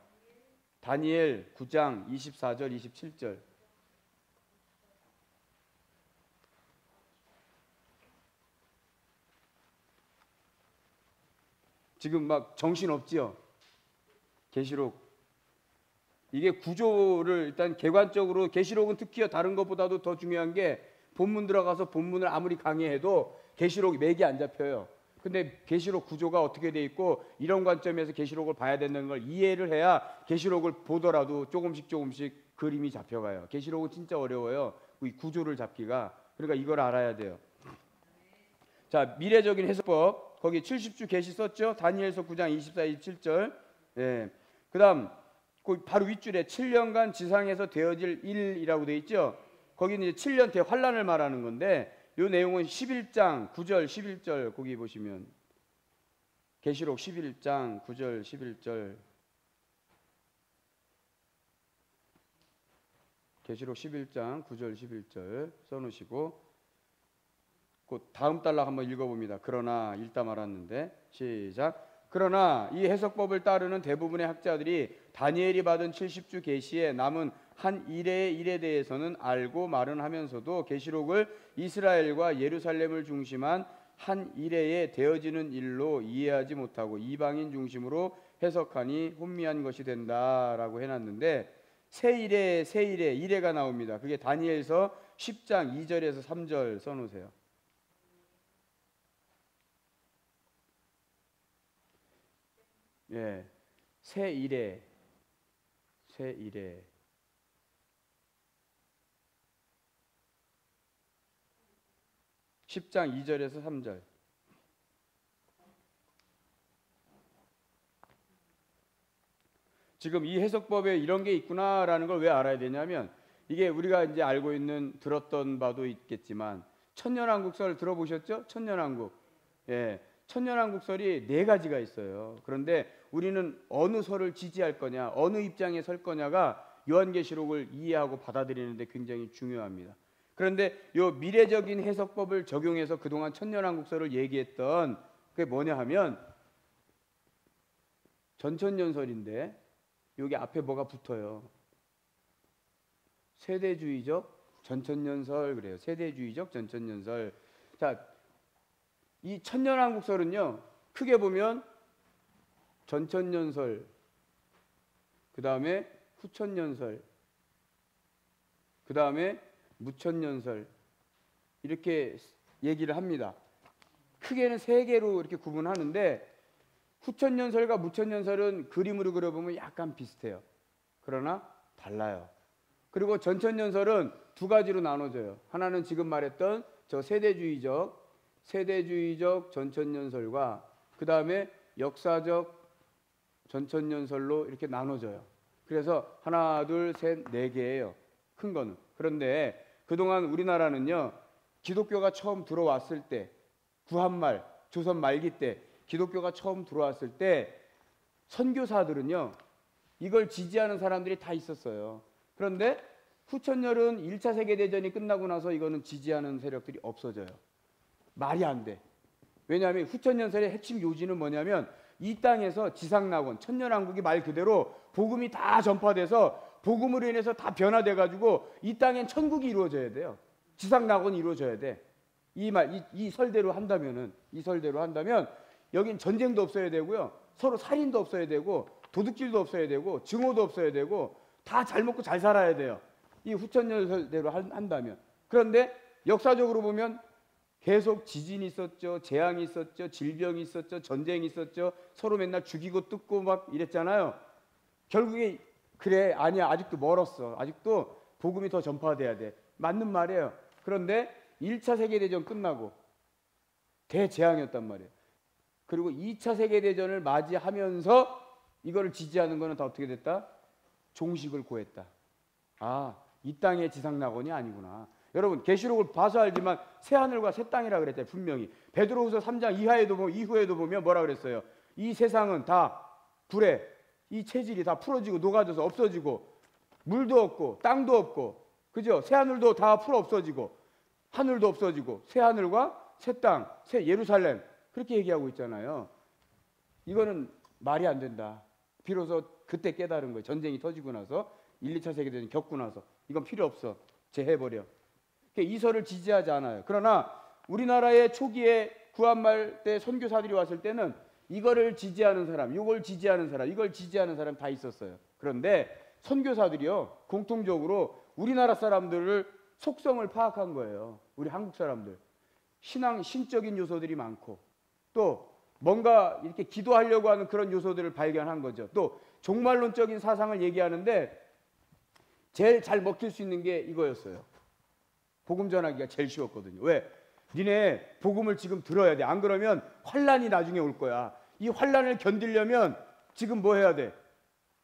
다니엘 9장 24절 27절. 지금 막 정신 없지요? 계시록. 이게 구조를 일단 객관적으로, 계시록은 특히 다른 것보다도 더 중요한 게 본문 들어가서 본문을 아무리 강의해도 계시록 맥이 안 잡혀요. 근데 계시록 구조가 어떻게 돼 있고 이런 관점에서 계시록을 봐야 된다는 걸 이해를 해야 계시록을 보더라도 조금씩 그림이 잡혀가요. 계시록은 진짜 어려워요. 이 구조를 잡기가. 그러니까 이걸 알아야 돼요. 자, 미래적인 해석법. 거기 70주 계시 썼죠? 다니엘서 9장 24, 27절. 예. 그다음 그 바로 윗줄에 7년간 지상에서 되어질 일이라고 돼 있죠? 거기는 이제 7년 대환란을 말하는 건데 이 내용은 11장 9절 11절 거기 보시면 계시록 11장 9절 11절 계시록 11장 9절 11절 써놓으시고 그 다음 단락 한번 읽어봅니다. 그러나 읽다 말았는데 시작. 그러나 이 해석법을 따르는 대부분의 학자들이 다니엘이 받은 70주 계시에 남은 한 일의 일에 대해서는 알고 말은 하면서도 계시록을 이스라엘과 예루살렘을 중심한 한 일회에 되어지는 일로 이해하지 못하고 이방인 중심으로 해석하니 혼미한 것이 된다라고 해놨는데 새 일회가 나옵니다. 그게 다니엘서 10장 2절에서 3절 써놓으세요. 예, 새 일회 10장 2절에서 3절. 지금 이 해석법에 이런 게 있구나라는 걸 왜 알아야 되냐면 이게 우리가 이제 알고 있는 들었던 바도 있겠지만 천년왕국설 들어보셨죠? 천년왕국. 예. 천년왕국설이 4가지가 있어요. 그런데 우리는 어느 설을 지지할 거냐, 어느 입장에 설 거냐가 요한계시록을 이해하고 받아들이는데 굉장히 중요합니다. 그런데 요 미래적인 해석법을 적용해서 그동안 천년왕국설을 얘기했던 그게 뭐냐 하면 전천년설인데 여기 앞에 뭐가 붙어요? 세대주의적 전천년설 그래요. 세대주의적 전천년설. 자, 이 천년왕국설은요 크게 보면 전천년설, 그 다음에 후천년설, 그 다음에 무천년설 이렇게 얘기를 합니다. 크게는 3개로 이렇게 구분하는데 후천년설과 무천년설은 그림으로 그려보면 약간 비슷해요. 그러나 달라요. 그리고 전천년설은 2가지로 나눠져요. 하나는 지금 말했던 저 세대주의적 전천년설과 그 다음에 역사적 전천년설로 이렇게 나눠져요. 그래서 하나, 둘, 셋, 4개예요. 큰 거는. 그런데 그동안 우리나라는요 기독교가 처음 들어왔을 때 구한말, 조선 말기 때 기독교가 처음 들어왔을 때 선교사들은요 이걸 지지하는 사람들이 다 있었어요. 그런데 후천년은 1차 세계대전이 끝나고 나서 이거는 지지하는 세력들이 없어져요. 말이 안 돼. 왜냐하면 후천년설의 핵심 요지는 뭐냐면 이 땅에서 지상낙원, 천년왕국이 말 그대로 복음이 다 전파돼서 복음으로 인해서 다 변화돼가지고 이 땅엔 천국이 이루어져야 돼요. 지상낙원이 이루어져야 돼. 이 설대로 한다면 여긴 전쟁도 없어야 되고요. 서로 살인도 없어야 되고 도둑질도 없어야 되고 증오도 없어야 되고 다 잘 먹고 잘 살아야 돼요. 이 후천년설대로 한다면. 그런데 역사적으로 보면 계속 지진이 있었죠. 재앙이 있었죠. 질병이 있었죠. 전쟁이 있었죠. 서로 맨날 죽이고 뜯고 막 이랬잖아요. 결국에 그래 아니야 아직도 멀었어. 아직도 복음이 더 전파돼야 돼. 맞는 말이에요. 그런데 1차 세계대전 끝나고 대재앙이었단 말이에요. 그리고 2차 세계대전을 맞이하면서 이거를 지지하는 거는 다 어떻게 됐다? 종식을 고했다. 아, 이 땅의 지상낙원이 아니구나. 여러분 계시록을 봐서 알지만 새 하늘과 새 땅이라 그랬잖아요. 분명히 베드로후서 3장 이후에도 보면 뭐라 그랬어요? 이 세상은 다 불에 이 체질이 다 풀어지고 녹아져서 없어지고 물도 없고 땅도 없고, 그죠? 새 하늘도 다 풀어 없어지고 하늘도 없어지고 새 하늘과 새 땅, 새 예루살렘, 그렇게 얘기하고 있잖아요. 이거는 말이 안 된다. 비로소 그때 깨달은 거예요. 전쟁이 터지고 나서 1, 2차 세계대전 겪고 나서 이건 필요 없어. 제해버려. 이설을 지지하지 않아요. 그러나 우리나라의 초기에 구한말 때 선교사들이 왔을 때는 이거를 지지하는 사람, 이걸 지지하는 사람, 이걸 지지하는 사람 다 있었어요. 그런데 선교사들이요, 공통적으로 우리나라 사람들을 속성을 파악한 거예요. 우리 한국 사람들. 신적인 요소들이 많고, 또 뭔가 이렇게 기도하려고 하는 그런 요소들을 발견한 거죠. 또 종말론적인 사상을 얘기하는데 제일 잘 먹힐 수 있는 게 이거였어요. 복음 전하기가 제일 쉬웠거든요. 왜? 니네 복음을 지금 들어야 돼. 안 그러면 환란이 나중에 올 거야. 이 환란을 견디려면 지금 뭐 해야 돼?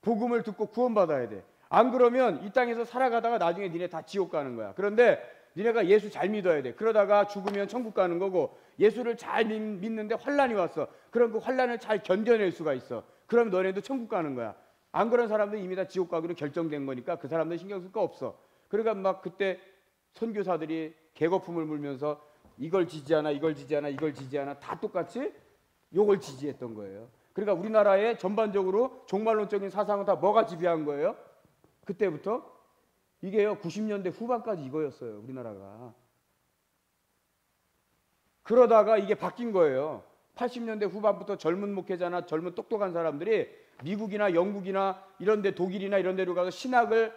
복음을 듣고 구원받아야 돼. 안 그러면 이 땅에서 살아가다가 나중에 니네 다 지옥 가는 거야. 그런데 니네가 예수 잘 믿어야 돼. 그러다가 죽으면 천국 가는 거고, 예수를 잘 믿는데 환란이 왔어. 그럼 그 환란을 잘 견뎌낼 수가 있어. 그럼 너네도 천국 가는 거야. 안 그런 사람들은 이미 다 지옥 가기로 결정된 거니까 그 사람들 신경 쓸 거 없어. 그러니까 막 그때 선교사들이 개거품을 물면서 이걸 지지하나 이걸 지지하나 이걸 지지하나 다 똑같이 요걸 지지했던 거예요. 그러니까 우리나라의 전반적으로 종말론적인 사상은 다 뭐가 지배한 거예요? 그때부터 이게요 90년대 후반까지 이거였어요. 우리나라가. 그러다가 이게 바뀐 거예요. 80년대 후반부터 젊은 목회자나 젊은 똑똑한 사람들이 미국이나 영국이나 이런데, 독일이나 이런 데로 가서 신학을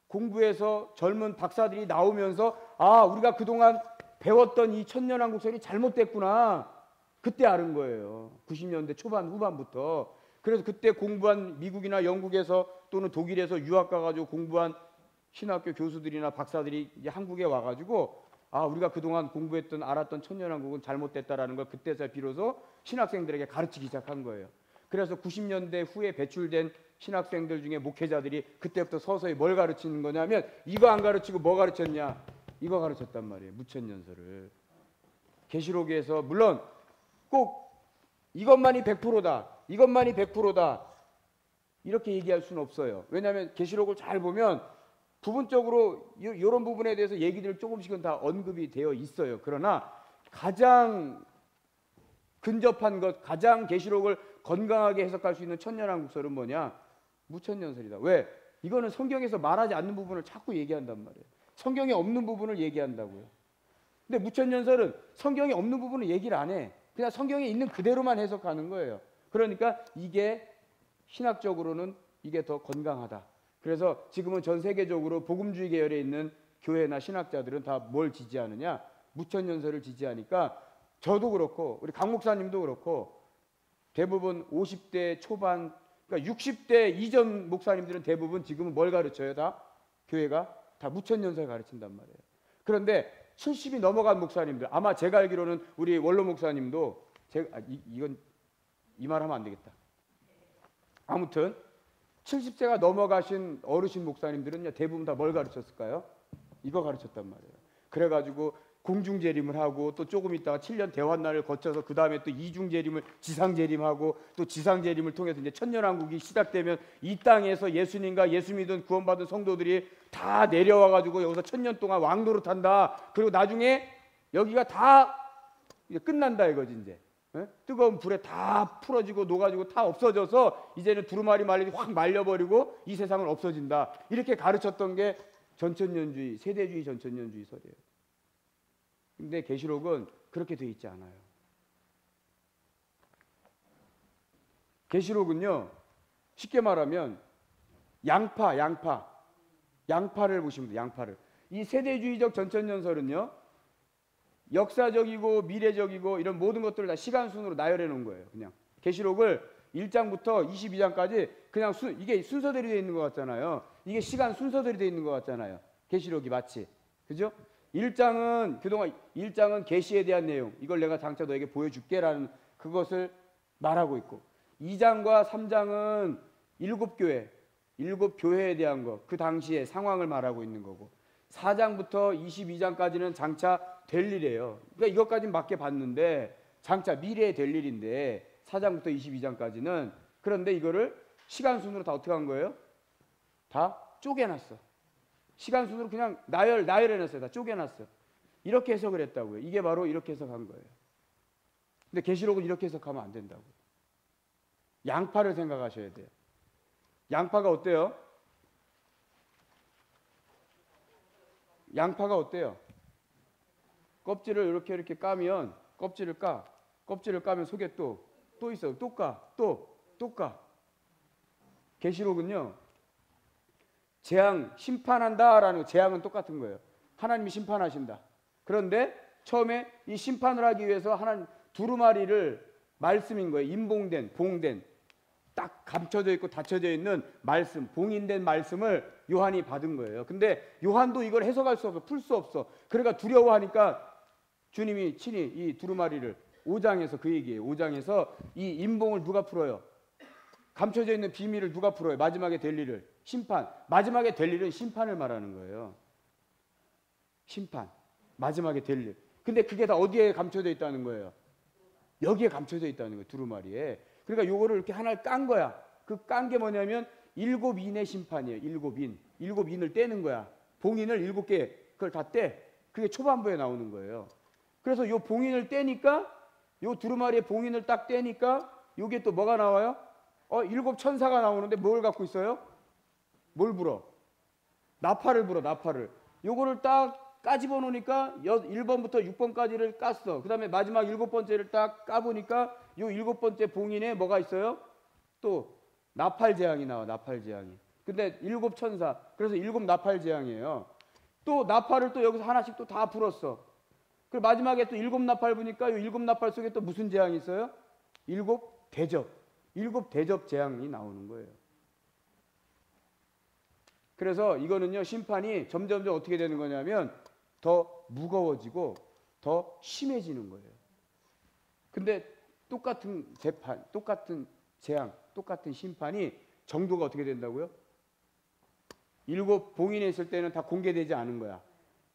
공부해서 젊은 박사들이 나오면서, 아, 우리가 그동안 배웠던 이 천년왕국설이 잘못됐구나, 그때 알은 거예요. 90년대 초반 후반부터. 그래서 그때 공부한 미국이나 영국에서 또는 독일에서 유학 가가지고 공부한 신학교 교수들이나 박사들이 이제 한국에 와가지고, 아, 우리가 그동안 공부했던 알았던 천년왕국은 잘못됐다라는 걸 그때서 비로소 신학생들에게 가르치기 시작한 거예요. 그래서 90년대 후에 배출된 신학생들 중에 목회자들이 그때부터 서서히 뭘 가르치는 거냐면, 이거 안 가르치고 뭐 가르쳤냐? 이거 가르쳤단 말이에요. 무천년설을. 계시록에서 물론 꼭 이것만이 100%다, 이것만이 100%다 이렇게 얘기할 수는 없어요. 왜냐하면 계시록을 잘 보면 부분적으로 이런 부분에 대해서 얘기들 조금씩은 다 언급이 되어 있어요. 그러나 가장 근접한 것, 가장 계시록을 건강하게 해석할 수 있는 천년왕국설은 뭐냐? 무천년설이다. 왜? 이거는 성경에서 말하지 않는 부분을 자꾸 얘기한단 말이에요. 성경에 없는 부분을 얘기한다고요. 근데 무천년설은 성경에 없는 부분을 얘기를 안 해. 그냥 성경에 있는 그대로만 해석하는 거예요. 그러니까 이게 신학적으로는 이게 더 건강하다. 그래서 지금은 전 세계적으로 복음주의 계열에 있는 교회나 신학자들은 다 뭘 지지하느냐? 무천년설을 지지하니까 저도 그렇고 우리 강 목사님도 그렇고 대부분 50대 초반, 그러니까 60대 이전 목사님들은 대부분 지금은 뭘 가르쳐요? 다 교회가 다 무천년설 가르친단 말이에요. 그런데 70이 넘어간 목사님들, 아마 제가 알기로는 우리 원로 목사님도 이건 이 말 하면 안 되겠다. 아무튼 70세가 넘어가신 어르신 목사님들은요 대부분 다 뭘 가르쳤을까요? 이거 가르쳤단 말이에요. 그래가지고 공중재림을 하고 또 조금 있다가 7년 대환란을 거쳐서 그 다음에 또 이중재림을 지상재림하고 또 지상재림을 통해서 이제 천년왕국이 시작되면 이 땅에서 예수님과 예수 믿은 구원받은 성도들이 다 내려와가지고 여기서 1000년 동안 왕노릇한다. 그리고 나중에 여기가 다 이제 끝난다 이거지 이제. 뜨거운 불에 다 풀어지고 녹아지고 다 없어져서 이제는 두루마리 말리지 확 말려버리고 이 세상은 없어진다. 이렇게 가르쳤던 게 전천년주의, 세대주의 전천년주의 설이에요. 근데 계시록은 그렇게 돼 있지 않아요. 계시록은요 쉽게 말하면 양파를 보시면 돼요. 양파를. 이 세대주의적 전천년설은요 역사적이고 미래적이고 이런 모든 것들을 다 시간순으로 나열해 놓은 거예요. 그냥 계시록을 1장부터 22장까지 그냥 이게 순서대로 되어 있는 것 같잖아요. 이게 시간 순서대로 되어 있는 것 같잖아요. 계시록이 마치. 그죠? 1장은 그동안 1장은 계시에 대한 내용, 이걸 내가 장차 너에게 보여줄게라는 그것을 말하고 있고, 2장과 3장은 일곱 교회, 일곱 교회에 대한 거, 그 당시의 상황을 말하고 있는 거고 4장부터 22장까지는 장차 될 일이에요. 그러니까 이것까지는 맞게 봤는데 장차 미래에 될 일인데 4장부터 22장까지는 그런데 이거를 시간 순으로 다 어떻게 한 거예요? 다 쪼개놨어. 시간 순으로 그냥 나열해놨어요. 다 쪼개놨어. 이렇게 해석을 했다고요. 이게 바로 이렇게 해석한 거예요. 근데 계시록은 이렇게 해석하면 안 된다고요. 양파를 생각하셔야 돼요. 양파가 어때요? 양파가 어때요? 껍질을 이렇게 까면 껍질을 까면 속에 또 있어요. 또 까. 계시록은요. 재앙 심판한다라는 거, 재앙은 똑같은 거예요. 하나님이 심판하신다. 그런데 처음에 이 심판을 하기 위해서 하나님 두루마리를 말씀인 거예요. 인봉된, 봉된, 딱 감춰져 있고 닫혀져 있는 말씀, 봉인된 말씀을 요한이 받은 거예요. 근데 요한도 이걸 해석할 수 없어, 풀 수 없어. 그러니까 두려워하니까 주님이 친히 이 두루마리를 5장에서 그 얘기예요. 5장에서 이 인봉을 누가 풀어요? 감춰져 있는 비밀을 누가 풀어요? 마지막에 될 일을. 심판. 마지막에 될 일은 심판을 말하는 거예요. 심판. 마지막에 될 일. 근데 그게 다 어디에 감춰져 있다는 거예요? 여기에 감춰져 있다는 거예요. 두루마리에. 그러니까 요거를 이렇게 하나를 깐 거야. 그 깐 게 뭐냐면 7인의 심판이에요. 7인. 7인을 떼는 거야. 봉인을 7개 그걸 다 떼. 그게 초반부에 나오는 거예요. 그래서 요 봉인을 떼니까 요 두루마리의 봉인을 딱 떼니까 요게 또 뭐가 나와요? 7 천사가 나오는데 뭘 갖고 있어요? 뭘 불어? 나팔을 불어. 나팔을. 요거를 딱 까집어 놓으니까 1번부터 6번까지를 깠어. 그 다음에 마지막 7번째를 딱 까보니까 요 7번째 봉인에 뭐가 있어요? 또 나팔 재앙이 나와. 나팔 재앙이. 근데 7 천사. 그래서 7 나팔 재앙이에요. 또 나팔을 또 여기서 하나씩 또 다 불었어. 그리고 마지막에 또 7 나팔 부니까 요 7 나팔 속에 또 무슨 재앙이 있어요? 7 대접. 7 대접 재앙이 나오는 거예요. 그래서 이거는요, 심판이 점점 어떻게 되는 거냐면 더 무거워지고 더 심해지는 거예요. 근데 똑같은 재판, 똑같은 재앙, 똑같은 심판이 정도가 어떻게 된다고요? 7 봉인에 있을 때는 다 공개되지 않은 거야.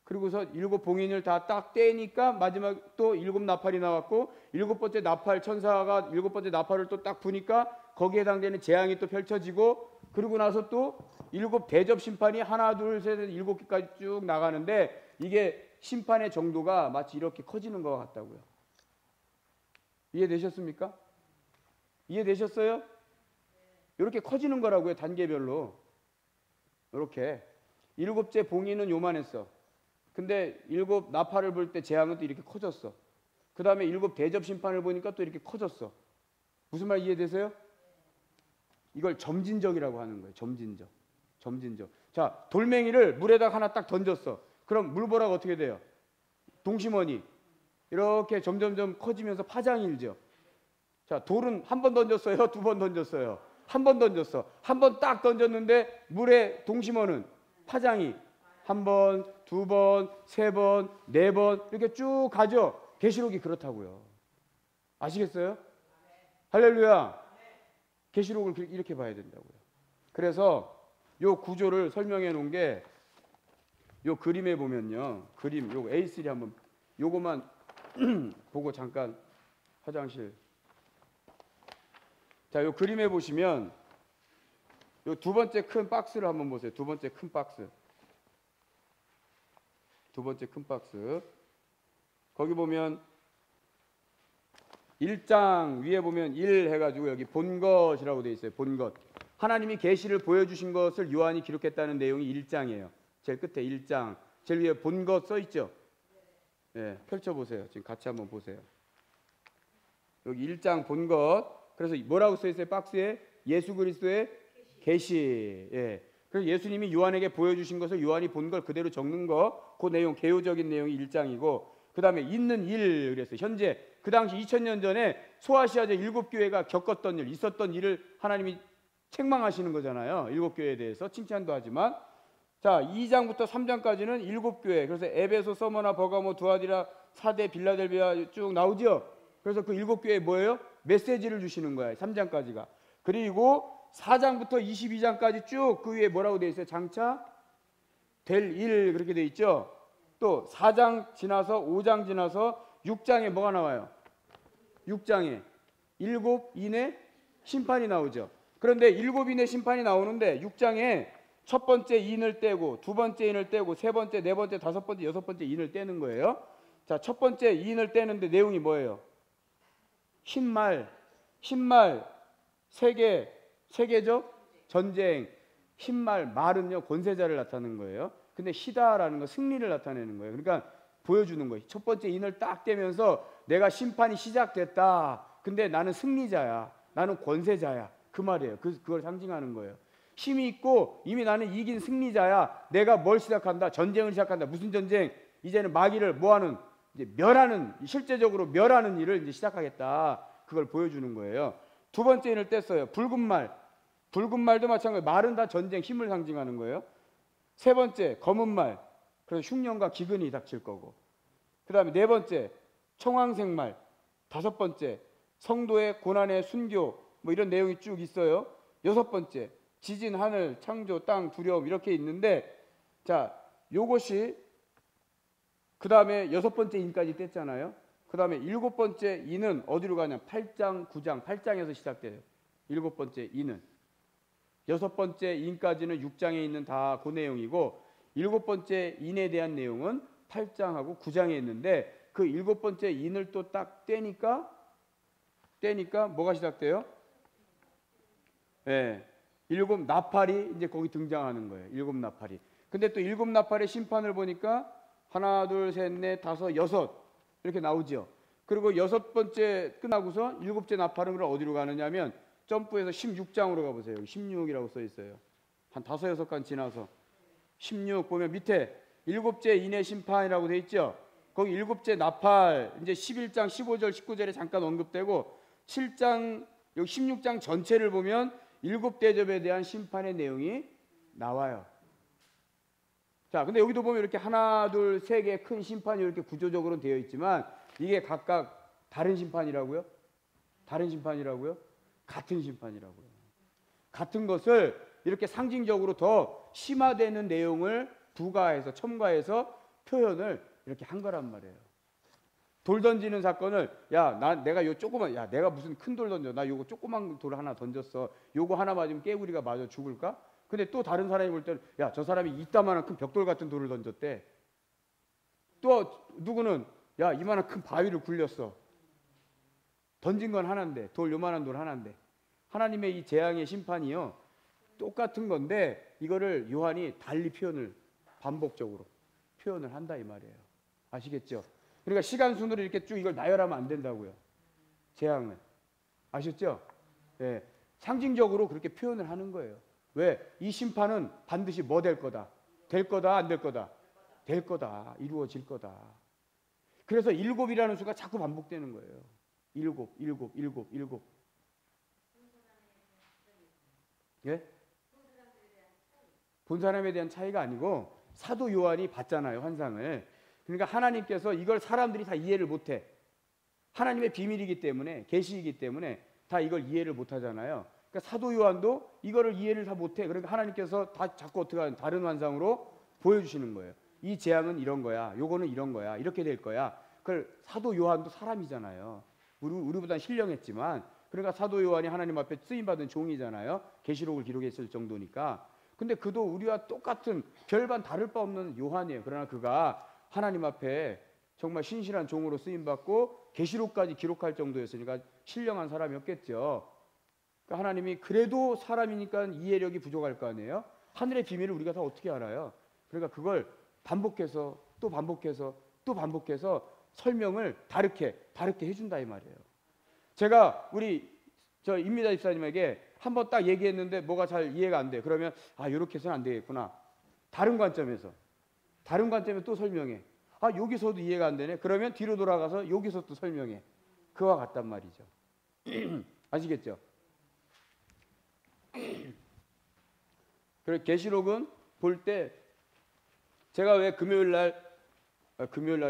그리고서 7 봉인을 다 딱 떼니까 마지막 또 7 나팔이 나왔고 7번째 나팔 천사가 7번째 나팔을 또 딱 부니까 거기에 해당되는 재앙이 또 펼쳐지고 그러고 나서 또 7 대접 심판이 하나 둘 셋 7개까지 쭉 나가는데 이게 심판의 정도가 마치 이렇게 커지는 것 같다고요. 이해되셨습니까? 이해되셨어요? 이렇게 커지는 거라고요. 단계별로. 이렇게 7째 봉인은 요만했어. 근데 7 나팔을 볼 때 재앙은 또 이렇게 커졌어. 그 다음에 7 대접 심판을 보니까 또 이렇게 커졌어. 무슨 말 이해되세요? 이걸 점진적이라고 하는 거예요. 점진적. 자, 돌멩이를 물에다 하나 딱 던졌어. 그럼 물보라가 어떻게 돼요? 동심원이 이렇게 점점점 커지면서 파장이 일죠. 자, 돌은 한 번 던졌어요? 2번 던졌어요? 한 번 던졌어. 한 번 딱 던졌는데 물의 동심원은 파장이 1번, 2번, 3번, 4번 이렇게 쭉 가죠. 계시록이 그렇다고요. 아시겠어요? 할렐루야. 계시록을 이렇게 봐야 된다고요. 그래서 요 구조를 설명해 놓은 게 요 그림에 보면요. 그림 요 A3 한번 요거만 보고 잠깐 화장실. 자, 요 그림에 보시면 요 두 번째 큰 박스를 한번 보세요. 두 번째 큰 박스. 두 번째 큰 박스. 거기 보면 1장 위에 보면 1 해가지고 여기 본 것이라고 되어 있어요. 본 것. 하나님이 계시를 보여주신 것을 요한이 기록했다는 내용이 1장이에요. 제일 끝에 1장. 제일 위에 본 것 써있죠. 네, 펼쳐보세요. 지금 같이 한번 보세요. 여기 1장 본 것. 그래서 뭐라고 써있어요? 박스에 예수 그리스도의 계시. 예. 그래서 예수님이 요한에게 보여주신 것을 요한이 본 걸 그대로 적는 거. 그 내용, 개요적인 내용이 1장이고 그 다음에 있는 일 그랬어요. 현재 그 당시 2000년 전에 소아시아제 7교회가 겪었던 일, 있었던 일을 하나님이 책망하시는 거잖아요. 7교회에 대해서 칭찬도 하지만 자 2장부터 3장까지는 7교회. 그래서 에베소, 서머나, 버가모, 두아디라, 사대, 빌라델비아 쭉 나오죠. 그래서 그 7교회에 뭐예요? 메시지를 주시는 거예요. 3장까지가. 그리고 4장부터 22장까지 쭉 그 위에 뭐라고 되어 있어요? 장차 될 일 그렇게 되어 있죠. 또 4장 지나서 5장 지나서 6장에 뭐가 나와요? 6장에 일곱 인의 심판이 나오죠. 그런데 일곱 인의 심판이 나오는데 6장에 첫 번째 인을 떼고 두 번째 인을 떼고 세 번째, 네 번째, 다섯 번째, 여섯 번째 인을 떼는 거예요. 자, 첫 번째 인을 떼는데 내용이 뭐예요? 흰말 세계죠? 전쟁. 말은요 권세자를 나타내는 거예요. 근데 희다라는 건 승리를 나타내는 거예요. 그러니까 보여주는 거예요. 첫 번째 인을 딱 떼면서 내가 심판이 시작됐다. 근데 나는 승리자야. 나는 권세자야. 그 말이에요. 그걸 상징하는 거예요. 힘이 있고 이미 나는 이긴 승리자야. 내가 뭘 시작한다? 전쟁을 시작한다. 무슨 전쟁? 이제는 마귀를 뭐하는? 이제 멸하는, 실제적으로 멸하는 일을 이제 시작하겠다. 그걸 보여주는 거예요. 두 번째 인을 뗐어요. 붉은 말도 마찬가지예요. 말은 다 전쟁, 힘을 상징하는 거예요. 세 번째 검은 말, 그래서 흉년과 기근이 닥칠 거고. 그 다음에 네 번째 청황색 말, 다섯 번째 성도의 고난의 순교, 뭐 이런 내용이 쭉 있어요. 여섯 번째 지진, 하늘, 창조, 땅, 두려움 이렇게 있는데, 자, 요것이 그 다음에 여섯 번째 인까지 뗐잖아요. 그 다음에 일곱 번째 인은 어디로 가냐? 8장, 9장, 8장에서 시작돼요. 일곱 번째 인은. 여섯 번째 인까지는 6장에 있는 다 그 내용이고, 일곱 번째 인에 대한 내용은 8장하고 9장에 있는데, 그 일곱 번째 인을 또 딱 떼니까 뭐가 시작돼요? 예. 일곱 나팔이 이제 거기 등장하는 거예요. 일곱 나팔이. 근데 또 일곱 나팔의 심판을 보니까 하나, 둘, 셋, 넷, 다섯, 여섯 이렇게 나오죠. 그리고 여섯 번째 끝나고서 일곱째 나팔은 그럼 어디로 가느냐면 점프해서 16장으로 가보세요. 16이라고 써 있어요. 한 다섯, 여섯 간 지나서 16 보면 밑에 일곱째 인의 심판이라고 돼 있죠. 거기 일곱째 나팔 이제 11장 15절 19절에 잠깐 언급되고, 7장 여기 16장 전체를 보면 일곱 대접에 대한 심판의 내용이 나와요. 자, 근데 여기도 보면 이렇게 하나, 둘, 세 개 큰 심판이 이렇게 구조적으로 되어 있지만 이게 각각 다른 심판이라고요? 다른 심판이라고요? 같은 심판이라고요. 같은 것을 이렇게 상징적으로 더 심화되는 내용을 부가해서 첨가해서 표현을 이렇게 한 거란 말이에요. 돌 던지는 사건을 내가 요 조그만 내가 무슨 큰 돌 던져, 나 요거 조그만 돌 하나 던졌어, 요거 하나 맞으면 깨구리가 맞아 죽을까? 근데 또 다른 사람이 볼 때는 저 사람이 이따만한 큰 벽돌 같은 돌을 던졌대. 또 누구는 이만한 큰 바위를 굴렸어. 던진 건 하나인데, 돌 요만한 돌 하나인데, 하나님의 이 재앙의 심판이요 똑같은 건데 이거를 요한이 달리 반복적으로 표현을 한다 이 말이에요. 아시겠죠? 그러니까 시간 순으로 이렇게 쭉 이걸 나열하면 안 된다고요. 재앙은. 아셨죠? 예. 상징적으로 그렇게 표현을 하는 거예요. 왜? 이 심판은 반드시 뭐 될 거다? 될 거다, 안 될 거다? 될 거다. 이루어질 거다. 그래서 일곱이라는 수가 자꾸 반복되는 거예요. 일곱. 예? 본 사람에 대한 차이가 아니고 사도 요한이 봤잖아요, 환상을. 그러니까 하나님께서 이걸 사람들이 다 이해를 못해. 하나님의 비밀이기 때문에, 계시이기 때문에 다 이걸 이해를 못하잖아요. 그러니까 사도 요한도 이거를 이해를 다 못해. 그러니까 하나님께서 다 자꾸 어떻게 하는 다른 환상으로 보여주시는 거예요. 이 재앙은 이런 거야, 요거는 이런 거야, 이렇게 될 거야. 그걸 사도 요한도 사람이잖아요. 우리보다 신령했지만, 그러니까 사도 요한이 하나님 앞에 쓰임받은 종이잖아요. 계시록을 기록했을 정도니까. 근데 그도 우리와 똑같은 별반 다를 바 없는 요한이에요. 그러나 그가 하나님 앞에 정말 신실한 종으로 쓰임받고 계시록까지 기록할 정도였으니까 신령한 사람이었겠죠. 그러니까 하나님이 그래도 사람이니까 이해력이 부족할 거 아니에요. 하늘의 비밀을 우리가 다 어떻게 알아요? 그러니까 그걸 반복해서 또 반복해서 또 반복해서 설명을 다르게 해준다 이 말이에요. 제가 우리 임미다 집사님에게 한번 딱 얘기했는데 뭐가 잘 이해가 안 돼. 그러면 이렇게 해서는 안 되겠구나. 다른 관점에서 또 설명해. 여기서도 이해가 안 되네. 그러면 뒤로 돌아가서 여기서 또 설명해. 그와 같단 말이죠. 아시겠죠? 그래서 계시록은 볼 때 제가 왜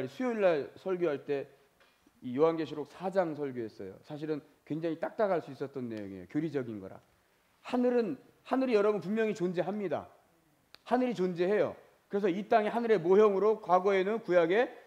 수요일 날 설교할 때 이 요한계시록 4장 설교했어요. 사실은 굉장히 딱딱할 수 있었던 내용이에요. 교리적인 거라. 하늘이 여러분 분명히 존재합니다. 하늘이 존재해요. 그래서 이 땅이 하늘의 모형으로 과거에는 구약에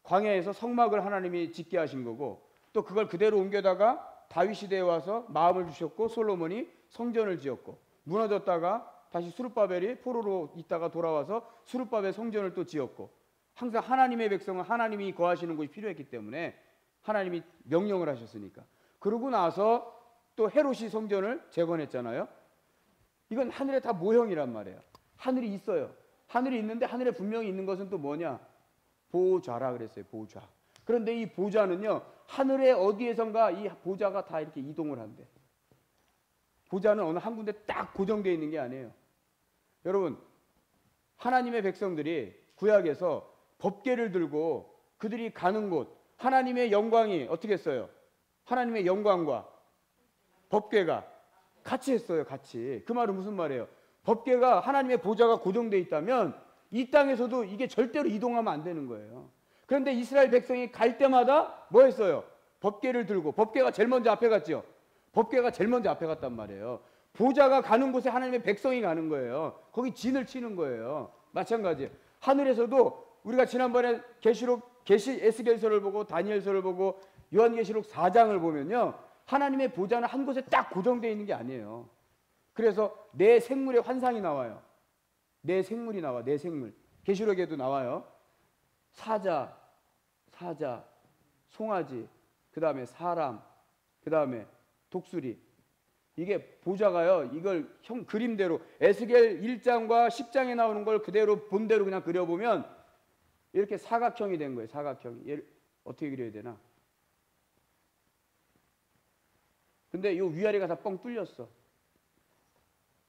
광야에서 성막을 하나님이 짓게 하신 거고, 또 그걸 그대로 옮겨다가 다윗 시대에 와서 마음을 주셨고 솔로몬이 성전을 지었고, 무너졌다가 다시 스룹바벨이 포로로 있다가 돌아와서 스룹바벨 성전을 또 지었고, 항상 하나님의 백성은 하나님이 거하시는 곳이 필요했기 때문에 하나님이 명령을 하셨으니까. 그러고 나서 또 헤롯이 성전을 재건했잖아요. 이건 하늘의 다 모형이란 말이에요. 하늘이 있어요. 하늘이 있는데 하늘에 분명히 있는 것은 또 뭐냐? 보좌라 그랬어요. 보좌. 그런데 이 보좌는요, 하늘의 어디에선가 이 보좌가 다 이렇게 이동을 한대. 보좌는 어느 한 군데 딱 고정되어 있는 게 아니에요. 여러분, 하나님의 백성들이 구약에서 법궤를 들고 그들이 가는 곳, 하나님의 영광이 어떻게 했어요? 하나님의 영광과 법궤가 같이 했어요. 같이. 그 말은 무슨 말이에요? 법궤가, 하나님의 보좌가 고정되어 있다면 이 땅에서도 이게 절대로 이동하면 안 되는 거예요. 그런데 이스라엘 백성이 갈 때마다 뭐 했어요? 법궤를 들고, 법궤가 제일 먼저 앞에 갔죠. 법궤가 제일 먼저 앞에 갔단 말이에요. 보좌가 가는 곳에 하나님의 백성이 가는 거예요. 거기 진을 치는 거예요. 마찬가지. 하늘에서도 우리가 지난번에 에스겔서를 보고 다니엘서를 보고 요한계시록 4장을 보면요, 하나님의 보좌는 한 곳에 딱 고정되어 있는 게 아니에요. 그래서 내 생물의 환상이 나와요. 내 생물이 나와. 내 생물. 계시록에도 나와요. 사자, 송아지, 그 다음에 사람, 그 다음에 독수리. 이게 보좌가요, 이걸 그림대로 에스겔 1장과 10장에 나오는 걸 그대로 본대로 그냥 그려보면 이렇게 사각형이 된 거예요. 사각형이. 얘를 어떻게 그려야 되나? 근데 이 위아래가 다 뻥 뚫렸어.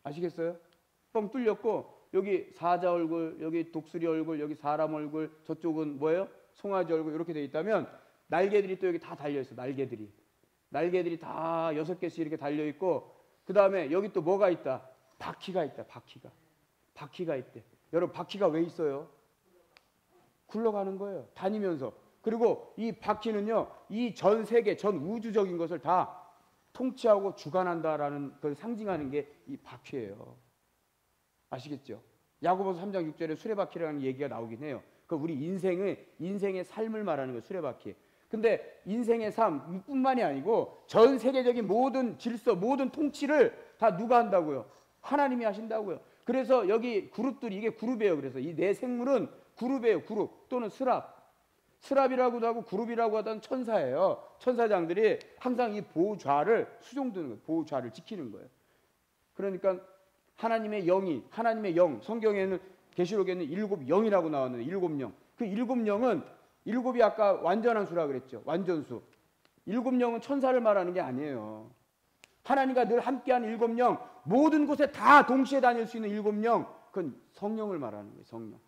아시겠어요? 뻥 뚫렸고, 여기 사자 얼굴, 여기 독수리 얼굴, 여기 사람 얼굴, 저쪽은 뭐예요? 송아지 얼굴, 이렇게 돼 있다면 날개들이 또 여기 다 달려있어. 날개들이 다 6개씩 이렇게 달려있고, 그 다음에 여기 또 뭐가 있다? 바퀴가 있다. 바퀴가 있대. 여러분, 바퀴가 왜 있어요? 굴러가는 거예요. 다니면서. 그리고 이 바퀴는요, 이 전 세계, 전 우주적인 것을 다 통치하고 주관한다라는 걸 상징하는 게 이 바퀴예요. 아시겠죠? 야고보서 3장 6절에 수레바퀴라는 얘기가 나오긴 해요. 그 우리 인생의 삶을 말하는 거예요. 수레바퀴. 근데 인생의 삶뿐만이 아니고 전 세계적인 모든 질서, 모든 통치를 다 누가 한다고요? 하나님이 하신다고요. 그래서 여기 그룹들이, 이게 그룹이에요. 그래서 이 내 생물은 그룹이에요. 그룹 또는 스랍이라고도 하고 그룹이라고 하던 천사예요. 천사장들이 항상 이 보좌를 수종드는 거예요. 보좌를 지키는 거예요. 그러니까 하나님의 영, 성경에는 계시록에는 7영이라고 나왔는데 7영. 그 7영은 7이 아까 완전한 수라 그랬죠. 완전수. 7영은 천사를 말하는 게 아니에요. 하나님과 늘 함께하는 7영, 모든 곳에 다 동시에 다닐 수 있는 7영, 그건 성령을 말하는 거예요. 성령.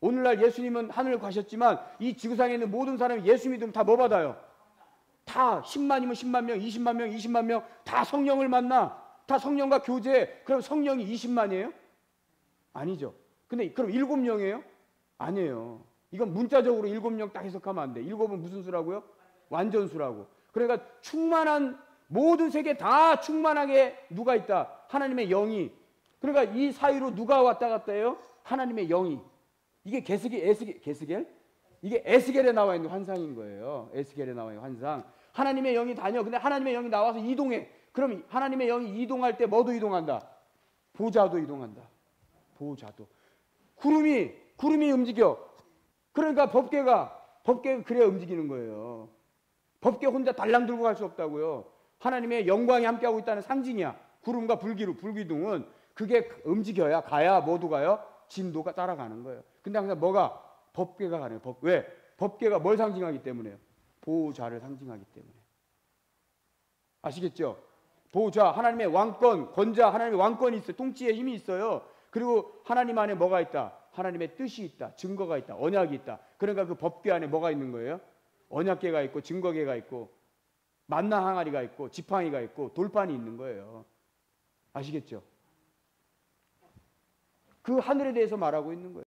오늘날 예수님은 하늘을 가셨지만 이 지구상에 있는 모든 사람이 예수 믿으면 다 뭐 받아요? 다 10만이면 10만 명, 20만 명, 20만 명 다 성령을 만나. 다 성령과 교제해. 그럼 성령이 20만이에요? 아니죠. 근데 그럼 7영이에요? 아니에요. 이건 문자적으로 7영 딱 해석하면 안 돼. 7은 무슨 수라고요? 완전수라고. 그러니까 충만한, 모든 세계 다 충만하게 누가 있다? 하나님의 영이. 그러니까 이 사이로 누가 왔다 갔다 해요? 하나님의 영이. 이게 게스겔? 이게 에스겔에 나와 있는 환상인 거예요. 에스겔에 나와 있는 환상. 하나님의 영이 다녀. 근데 하나님의 영이 나와서 이동해. 그럼 하나님의 영이 이동할 때 뭐도 이동한다? 보좌도 이동한다. 보좌도. 구름이 움직여. 그러니까 법궤가 그래야 움직이는 거예요. 법궤 혼자 달랑 들고 갈 수 없다고요. 하나님의 영광이 함께하고 있다는 상징이야. 구름과 불기둥은 그게 움직여야, 가야 뭐도 가요? 진도가 따라가는 거예요. 근데 항상 뭐가? 법궤가 가네요. 왜? 법궤가 뭘 상징하기 때문에요? 보좌를 상징하기 때문에. 아시겠죠? 보좌, 하나님의 왕권, 권자, 하나님의 왕권이 있어요. 통치의 힘이 있어요. 그리고 하나님 안에 뭐가 있다? 하나님의 뜻이 있다. 증거가 있다. 언약이 있다. 그러니까 그 법궤 안에 뭐가 있는 거예요? 언약궤가 있고 증거궤가 있고 만나 항아리가 있고 지팡이가 있고 돌판이 있는 거예요. 아시겠죠? 그 하늘에 대해서 말하고 있는 거예요.